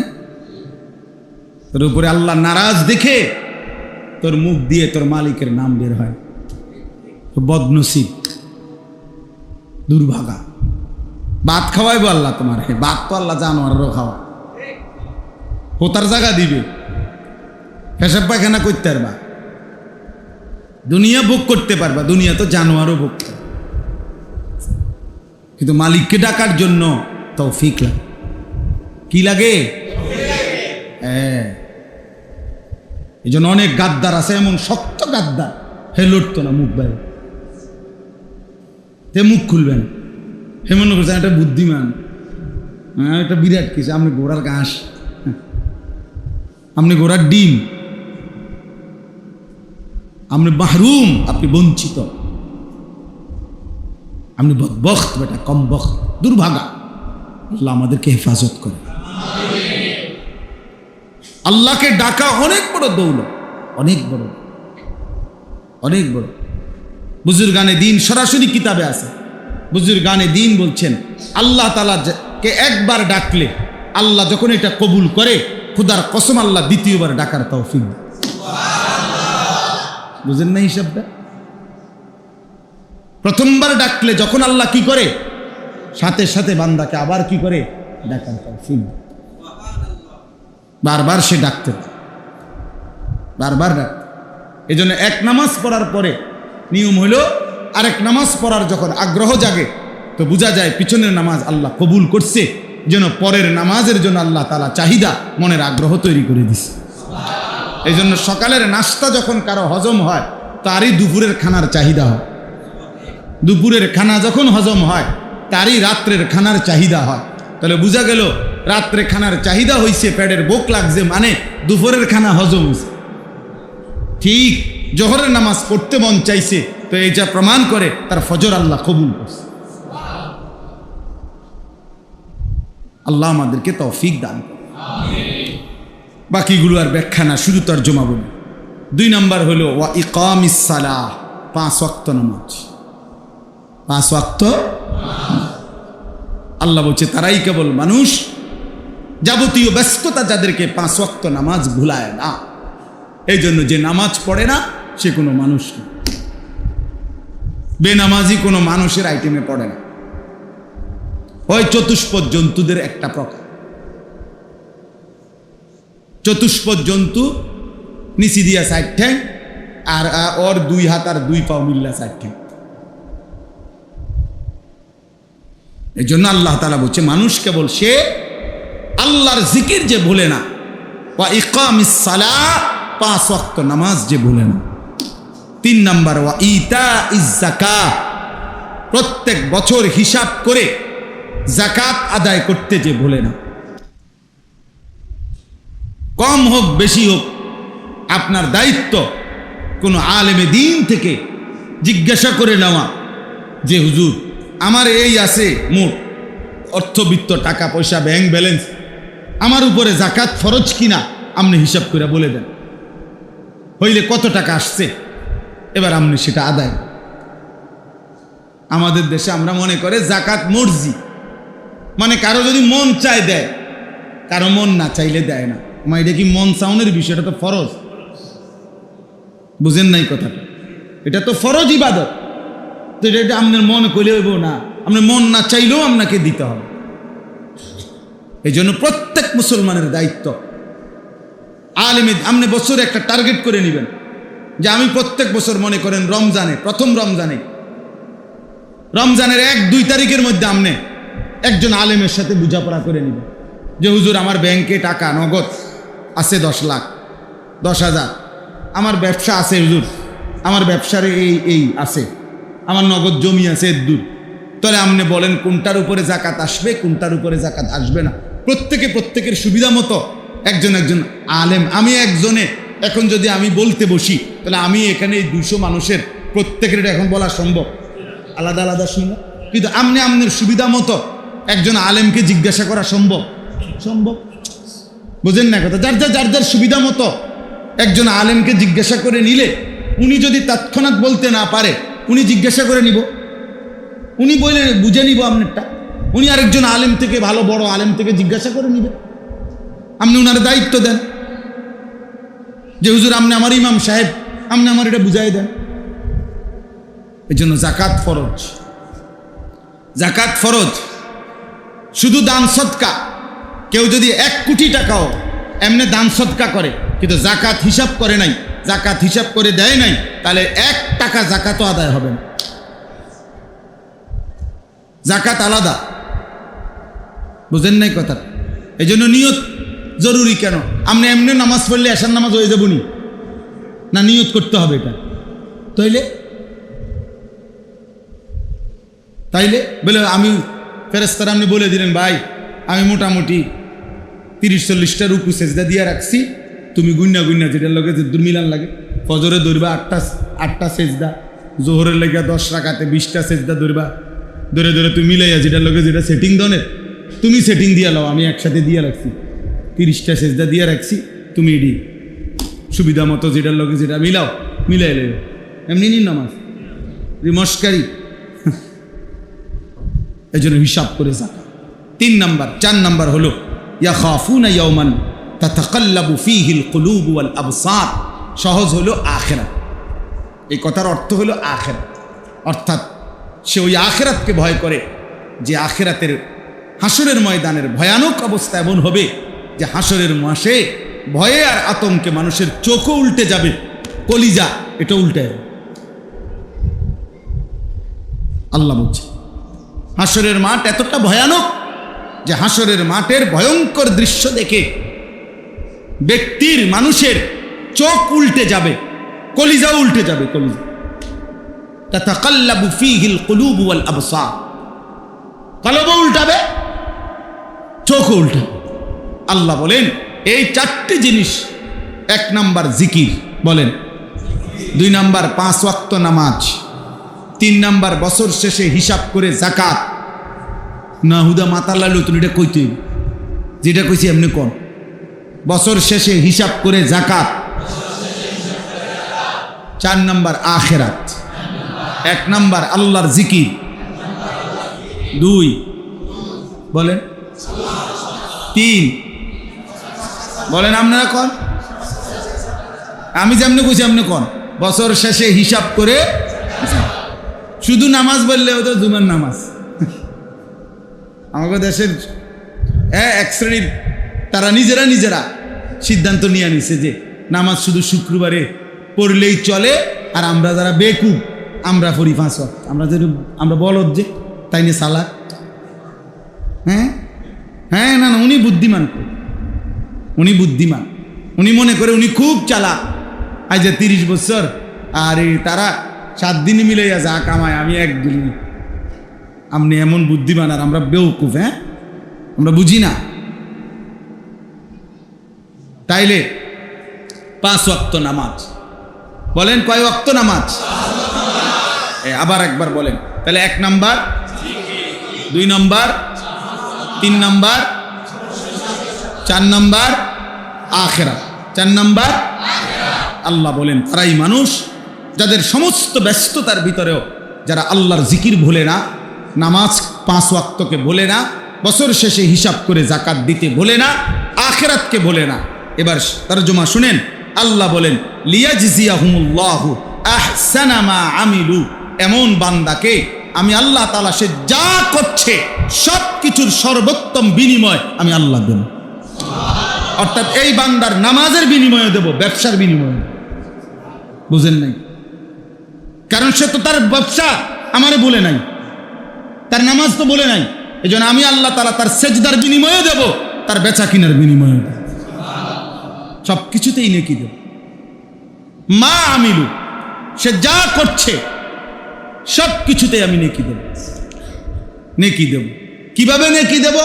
তোর উপরে আল্লাহ নারাজ দেখে তোর মুখ দিয়ে তোর মালিকের নাম বের হয়। বদনসিব, দুর্ভাগা। ভাত খাওয়াইবো আল্লাহ তোমার, ভাত তো আল্লাহ জানোয়ারেরও খাওয়া, হোতার জায়গা দিবে, পেশাব পায়খানা করতে পারবা, দুনিয়া ভোগ করতে পারবা, দুনিয়া তো জানোয়ারও ভোগ করে, কিন্তু মালিককে ডাকার জন্য তৌফিক লাগে। কি লাগে? হ্যাঁ, এই জন্য অনেক গাদ্দার আছে, এমন শক্ত গাদ্দার, হে লড়তো না মুখ বাইরে, তে মুখ খুলবেন, হে মনে করছেন একটা বুদ্ধিমান, একটা বিরাট কিছু। আপনি ঘোড়ার ঘাস, আপনি ঘোড়ার ডিম, আপনি মাহরুম, আপনি বঞ্চিত, আপনি বদবখত, বেটা কম বখত, দুর্ভাগা। আল্লাহ আমাদেরকে হেফাজত করে। আল্লাহকে ডাকা অনেক বড় দৌলত, অনেক বড়, অনেক বড়। বুজুর্গানে দিন সরাসরি কিতাবে আছে, বুজুর্গানে দিন বলছেন আল্লাহ তাআলা কে একবার ডাকলে আল্লাহ যখন এটা কবুল করে, খুদার কসম আল্লাহ দ্বিতীয়বার ডাকার তৌফিক দেয়। বুঝেন না হিসাবটা? প্রথমবার ডাকলে যখন আল্লাহ কি করে, সাথে সাথে বান্দাকে আবার কি করে, ডাকার তৌফিক দেয়। বারবার সে ডাকতে, বারবার ডাকতে। এই জন্য এক নামাজ পড়ার পরে নিয়ম হলো আরেক নামাজ পড়ার যখন আগ্রহ জাগে, তো বোঝা যায় পিছনের নামাজ আল্লাহ কবুল করছে, যেন পরের নামাজের জন্য আল্লাহ তাআলা চাহিদা, মনের আগ্রহ তৈরি করে দিছে। এই জন্য সকালের নাস্তা যখন কারো হজম হয়, তারই দুপুরের খানার চাহিদা হয়। দুপুরের খানা যখন হজম হয়, তারই রাত্রের খানার চাহিদা হয়। তাহলে বোঝা গেল রাত্রে খানার চাহিদা হয়েছে, পেটের ভোক লাগছে, মানে দুপুরের খানা হজম হয়েছে। ঠিক জোহরের নামাজ পড়তে মন চাইছে, তো এইটা প্রমাণ করে তার ফজর আল্লাহ কবুল করছে। আল্লাহ আমাদেরকে তৌফিক দান করে। বাকিগুলো আর ব্যাখ্যা না, শুধু তর্জমা বলি। 2 নাম্বার হলো ওয়া ইকামিস সালাহ, 5 ওয়াক্ত নামাজ। 5 ওয়াক্ত আল্লাহ বলছে তারাই কেবল মানুষ, যাবতীয় ব্যস্ততা যাদেরকে 5 ওয়াক্ত নামাজ ভুলায় না। এই জন্য যে নামাজ পড়ে না সে কোনো মানুষ না। বেনামাজি কোনো মানুষের আইটেমে পড়ে না। ওই চতুষ্পদ জন্তুদের একটা প্রকার। চতুষ্পদ জন্তু নিচি দিয়া 4 ঠ্যাং, আর ওর 2 হাত আর 2 পা মিল্লা 4 ঠ্যাং। এই জন্য আল্লাহ তাআলা বলছে মানুষ কেবল সে আল্লাহর জিকির যে ভুলে না, ওয়া ইকামিস সালাহ, 5 ওয়াক্ত নামাজ যে ভুলে না। 3 নাম্বার ওয়া ইতাইজ যাকাত, প্রত্যেক বছর হিসাব করে যাকাত আদায় করতে যে ভুলে না। কম হোক বেশি হোক, আপনার দায়িত্ব কোনো আলেমে দ্বীন থেকে জিজ্ঞাসা করে নেওয়া যে হুজুর আমার এই আছে মোট অর্থবিত্ত, টাকা পয়সা, ব্যাংক ব্যালেন্স, আমার উপরে যাকাত ফরজ কিনা আপনি হিসাব করে বলে দেন। হইলে কত টাকা আসছে, এবার আপনি সেটা আদায়। আমাদের দেশে আমরা মনে করে যাকাত মর্জি, মানে কারো যদি মন চায় দেয়, কারো মন না চাইলে দেয় না। এটা কি মন চাউনের বিষয়? এটা তো ফরজ। বুঝেন নাই কথাটা? এটা তো ফরজ ইবাদত। তো এটা আপনার মন কইলে হইব না, আপনার মন না চাইলেও আপনাকে দিতে হবে। এই জন্য প্রত্যেক মুসলমানের দায়িত্ব, আলেমে আপনি বছরে একটা টার্গেট করে নেবেন যে আমি প্রত্যেক বছর, মনে করেন রমজানে, প্রথম রমজানের 1-2 তারিখের মধ্যে আপনি একজন আলেমের সাথে বোঝাপড়া করে নেবেন যে হুজুর আমার ব্যাংকে টাকা নগদ আছে 10 লাখ, 10,000, আমার ব্যবসা আছে হুজুর, আমার ব্যবসার এই আছে, আমার নগদ জমি আছে দূর। তাহলে আপনি বলেন কোনটার উপরে যাকাত আসবে, কোনটার উপরে যাকাত আসবে না। প্রত্যেকের সুবিধা মতো একজন আলেম। আমি একজনে এখন যদি আমি বলতে বসি, তাহলে আমি এখানে এই 200 মানুষের প্রত্যেকের এখন বলা সম্ভব, আলাদা আলাদা শুনবো। কিন্তু আপনার সুবিধা মতো একজন আলেমকে জিজ্ঞাসা করা সম্ভব? বুঝেন না কথা? যার সুবিধা মতো একজন আলেমকে জিজ্ঞাসা করে নিলে, উনি যদি তৎক্ষণাৎ বলতে না পারে, উনি জিজ্ঞাসা করে নিব, উনি বলে বুঝে নিব আপনারটা। উনি আরেকজন আলেম থেকে, ভালো বড় আলেম থেকে জিজ্ঞাসা করে নিবে। আপনি উনার দায়িত্ব দেন যে হুজুর আপনি আমার ইমাম সাহেব, আপনি আমার এটা বুঝাই দেন। এই জন্য যাকাত ফরজ। শুধু দান সদকা, কেউ যদি 1 কোটি টাকাও এমনি দান সদকা করে, কিন্তু যাকাত হিসাব করে নাই, যাকাত হিসাব করে দেয় নাই, তাহলে 1 টাকা যাকাতও আদায় হবে না। যাকাত আলাদা। বুঝেন নাই কথা? এই জন্য নিয়ত জরুরি। কেন? আপনি এমনি নামাজ পড়লে এশার নামাজ হয়ে যাবনি না, নিয়ত করতে হবে এটা। তাইলে বলে আমি ফেরেশতারা আপনি বলে দিলেন ভাই আমি মোটামুটি 30-40টা রুকু সেজদা দিয়ে রাখছি, তুমি গুন্না যেটার লগে যে মিলান লাগে, ফজরে ধরবা 8টা সেজদা, জোহরের লেগে 10 রাকাতে 20টা সেজদা ধরবা, ধরে তুমি মিলাইয়া যেটার লগে যেটা সেটিং দনের তুমি সেটিং দিয়ে লাও, আমি একসাথে দিয়ে রাখছি 30টা সেজদা দিয়ে রাখছি, তুমি এডি সুবিধা মতো যেটার লগে যেটা মিলাই লেও, এমনি নিন নামাজ মস্কারি। এই জন্য হিসাব করে যাকা। 4 নাম্বার হলো ইয়াখাফুনা ইয়াওমান তাতাকাল্লাবু ফীহিল কুলুবু ওয়াল আবসার। সহজ হলো আখিরাত। এই কথার অর্থ হলো আখিরাত, অর্থাৎ সে ওই আখিরাতকে ভয় করে যে আখিরাতের হাসরের ময়দানের ভয়ানক অবস্থা এমন হবে যে হাসরের মাসে ভয়ে আর আতঙ্কে মানুষের চোখও উল্টে যাবে, কলিজা এটা উল্টে যাবে। আল্লাহ বলছে হাসরের মাঠ এতটা ভয়ানক যে হাসরের মাঠের ভয়ঙ্কর দৃশ্য দেখে ব্যক্তির মানুষের চোখ উল্টে যাবে, কলিজা উল্টে যাবে, কলিজা। তাতাকাল্লাবু ফীহিল কুলুবু ওয়াল আবসার, কলব উল্টাবে, চোখ উল্টাবে। আল্লাহ বলেন এই চারটি জিনিস, 1 নাম্বার জিকির বলেন, 2 নাম্বার 5 ওয়াক্ত নামাজ, 3 নাম্বার বছর শেষে হিসাব করে যাকাত। না হুদা মাথা লালু তুমি এটা কইতে, যেটা কইছি এমনি কোন, বছর শেষে হিসাব করে যাকাত। 4 নাম্বার আখিরাত, 1 নাম্বার আল্লাহর জিকির, 2 বলেন, 3 বলেন, আপনারা কোন? আমি যেমনি কইছি আপনি কোন, বছর শেষে হিসাব করে। শুধু নামাজ বললে হতো জুমার নামাজ। আমাদের দেশের এক শ্রেণীর তারা নিজেরা সিদ্ধান্ত নিয়ে নিছে যে নামাজ শুধু শুক্রবারে পড়লেই চলে, আর আমরা যারা বেকুব আমরা পড়ি 5 ওয়াক্ত। আমরা বলদ যে তাই নিয়ে সালাত। হ্যাঁ না, উনি বুদ্ধিমান, উনি বুদ্ধিমান, উনি মনে করে উনি খুব চালাক। আজ 30 বছর আর তারা 7 দিনই মিলে যা কামায়, আমি 1 দিন। আপনি এমন বুদ্ধিমান আর আমরা বেউকুফ। আমরা বুঝি না। তাইলে 5 ওয়াক্ত নামাজ বলেন, কয় ওয়াক্ত নামাজ? আবার একবার বলেন। তাহলে 1 নাম্বার, 2 নাম্বার, 3 নাম্বার, 4 নাম্বার আখিরাত, 4 নাম্বার। আল্লাহ বলেন তারাই মানুষ যাদের সমস্ত ব্যস্ততার ভিতরেও যারা আল্লাহর জিকির ভুলে না, নামাজ 5 ওয়াক্তকে ভুলে না, বছর শেষে হিসাব করে যাকাত দিতে ভুলে না, আখিরাতকে ভুলে না। এবার তরজমা শুনেন। আল্লাহ বলেন লিয়াজজিয়াহুমুল্লাহু আহসানা মা আমিলু, এমন বান্দাকে আমি আল্লাহ তাআলা সে যা করছে সব কিছুর সর্বোত্তম বিনিময় আমি আল্লাহ দেব। অর্থাৎ এই বান্দার নামাজের বিনিময়ে দেব, ব্যবসার বিনিময়ে। বুঝেন নাই? কারণ সে তো তার ব্যবসা আমারে বলে নাই, তার নামাজ তো বলে নাই। এই জন্য আমি আল্লাহ তাআলা তার সেজদার বিনিময়ে দেব, তার বেচা কিনার বিনিময়ে দেব, সব কিছুতেই নেকি দেব। মা আমিলু, সে যা করছে সব কিছুতেই আমি নেকি দেব, নেকি দেব। কিভাবে নেকি দেব?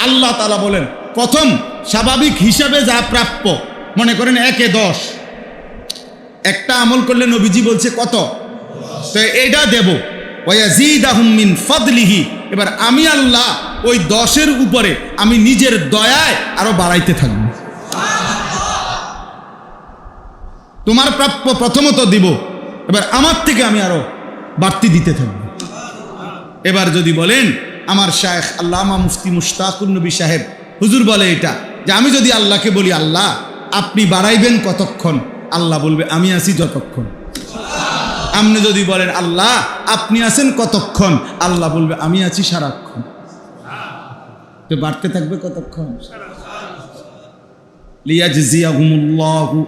আল্লাহ তাআলা বলেন প্রথম স্বাভাবিক হিসাবে যা প্রাপ্য, মনে করেন 1 এ 10, একটা আমল করলে নবীজি বলছে কত, তো এইটা দেব। ওয়ায়াজিদাহুম মিন ফাদলিহি, এবার আমি আল্লাহ ওই 10-এর উপরে আমি নিজের দয়ায় আরো বাড়াইতে থাকব। তোমার প্রাপ্য প্রথমত দিব, এবার আমার থেকে আমি আরো বাড়তি দিতে থাকব। এবার যদি বলেন আমার শায়েখ আল্লামা মুফতি মুশতাকুন নবী সাহেব হুজুর বলে এটা যে আমি যদি আল্লাহকে বলি আল্লাহ আপনি বাড়াইবেন কতক্ষণ, আল্লাহ বলবে আমি আছি যতক্ষণ। আপনি যদি বলেন আল্লাহ আপনি আছেন কতক্ষণ, আল্লাহ বলবে আমি আছি সারাক্ষণ। তো বাড়তে থাকবে কতক্ষণ? লিয়াজজিয়াহুমুল্লাহু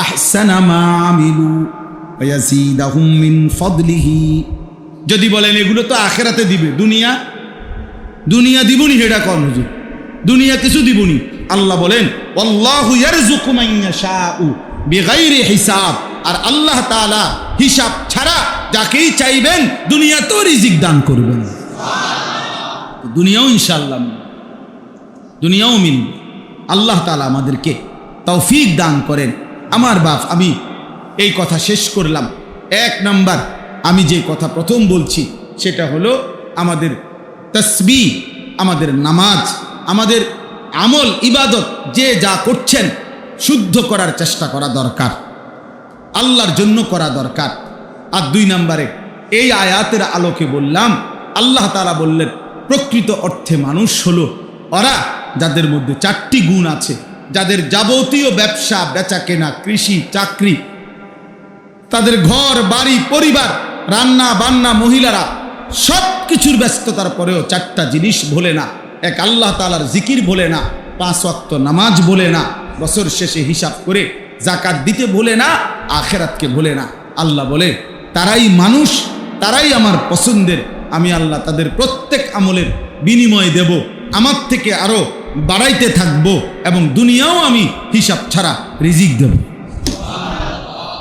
আহসানা মা আমিলু ওয়া ইয়াজিদাহুম মিন ফাদলিহি। যদি বলেন এগুলো তো আখিরাতে দিবে, দুনিয়া দিবনি, হেডা কোন হুজুর, দুনিয়া কিছু দিবনি। আল্লাহ বলেন আল্লাহু ইয়ারযুকু মান ইয়াশাউ বিগাইরি হিসাব, আর আল্লাহ তাআলা হিসাব ছাড়া যাকেই চাইবেন দুনিয়াতেও রিজিক দান করবেন। দুনিয়াও ইনশাআল্লাহ, দুনিয়াও মিলবে। আল্লাহ তাআলা আমাদেরকে তৌফিক দান করেন। আমার বাপ, আমি এই কথা শেষ করলাম। 1 নাম্বার আমি যে কথা প্রথম বলছি সেটা হলো আমাদের তাসবিহ, আমাদের নামাজ, আমাদের আমল ইবাদত যে যা করছেন শুদ্ধ করার চেষ্টা করা দরকার, আল্লাহর জন্য করা দরকার। আর 2 নম্বরে এই আয়াতের আলোকে বললাম, আল্লাহ তাআলা বললেন প্রকৃত অর্থে মানুষ হলো ওরা যাদের মধ্যে 4টি গুণ আছে, যাদের যাবতীয় ব্যবসা বেচা কেনা, কৃষি, চাকরি, তাদের ঘর বাড়ি পরিবার, রান্না বান্না, মহিলারা সব কিছুর ব্যস্ততার পরেও 4টা জিনিস ভোলে না। এক, আল্লাহ তাআলার জিকির ভোলে না, 5 ওয়াক্ত নামাজ ভোলে না, বছর শেষে হিসাব করে যাকাত দিতে ভোলে না, আখিরাতকে ভোলে না। আল্লাহ বলে তারাই মানুষ, তারাই আমার পছন্দের। আমি আল্লাহ তাদের প্রত্যেক আমলের বিনিময় দেব, আমার থেকে আরো বাড়াইতে থাকব, এবং দুনিয়াও আমি হিসাব ছাড়া রিজিক দেব।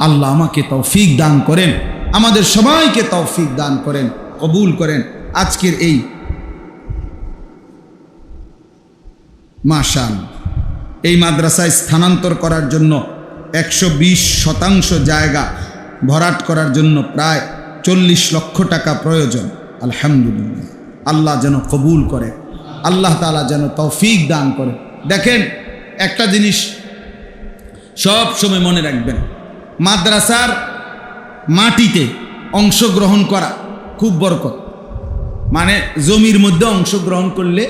আল্লাহ আমাকে তৌফিক দান করেন, আমাদের সবাইকে তৌফিক দান করেন, কবুল করেন। আজকের এই মাশাআল্লাহ এই মাদ্রাসায় স্থানান্তর করার জন্য 120% জায়গা ভরাট করার জন্য প্রায় 40 লক্ষ টাকা প্রয়োজন। আলহামদুলিল্লাহ, আল্লাহ যেন কবুল করে, আল্লাহ তাআলা যেন তৌফিক দান করে। দেখেন, একটা জিনিস সব সময় মনে রাখবেন, মাদ্রাসার মাটিতে অংশগ্রহণ করা খুব বরকত। মানে জমির মধ্যে অংশগ্রহণ করলে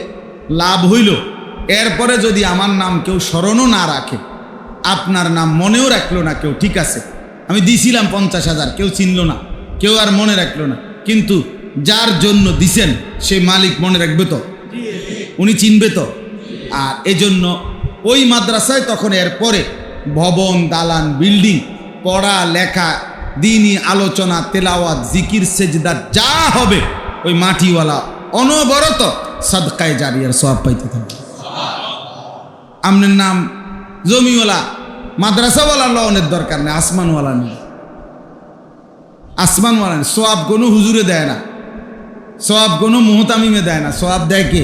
লাভ হইল, এরপরে যদি আমার নাম কেউ স্মরণও না রাখে, আপনার নাম মনেও রাখলো না কেউ, ঠিক আছে, আমি দিছিলাম 50,000, কেউ চিনল না, কেউ আর মনে রাখলো না, কিন্তু যার জন্য দিছেন সে মালিক মনে রাখবে তো, উনি চিনবে তো। আর এজন্য ওই মাদ্রাসায় তখন এরপরে ভবন, দালান, বিল্ডিং, পড়া লেখা, দ্বীনি আলোচনা, তেলাওয়াত, জিকির, সেজদা যা হবে ওই মাটিওয়ালা অনবরত সাদকায়ে জারিয়ার সওয়াব পাইতে থাকবে। আপনার নাম জমিওয়ালা, মাদ্রাসাওয়ালা লওনের দরকার নেই, আসমানওয়ালা নেই, আসমানওয়ালা নেই। সওয়াব কোনো হুজুরে দেয় না, সওয়াব কোনো মুহতামিমে দেয় না, সওয়াব দেয় কে?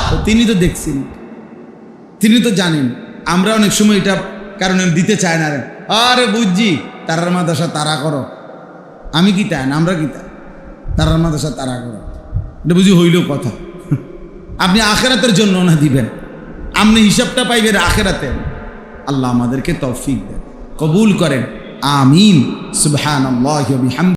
তো তিনি তো দেখছেন, তিনি তো জানেন। আমরা অনেক সময় এটা কারণে দিতে চায় না, আরে বুঝছি তারার মাদ্রাসা তারা করো, আমি কি তাই না, আমরা কি তাই, তারার মাদ্রাসা তারা করো, এটা বুঝি হইল কথা। আপনি আখিরাতের জন্য না দিবেন, আপনি হিসাবটা পাইবেন আখিরাতে। আল্লাহ আমাদেরকে তৌফিক দেন, কবুল করেন, আমিন। সুবহানাল্লাহি ওয়া বিহামদিহি।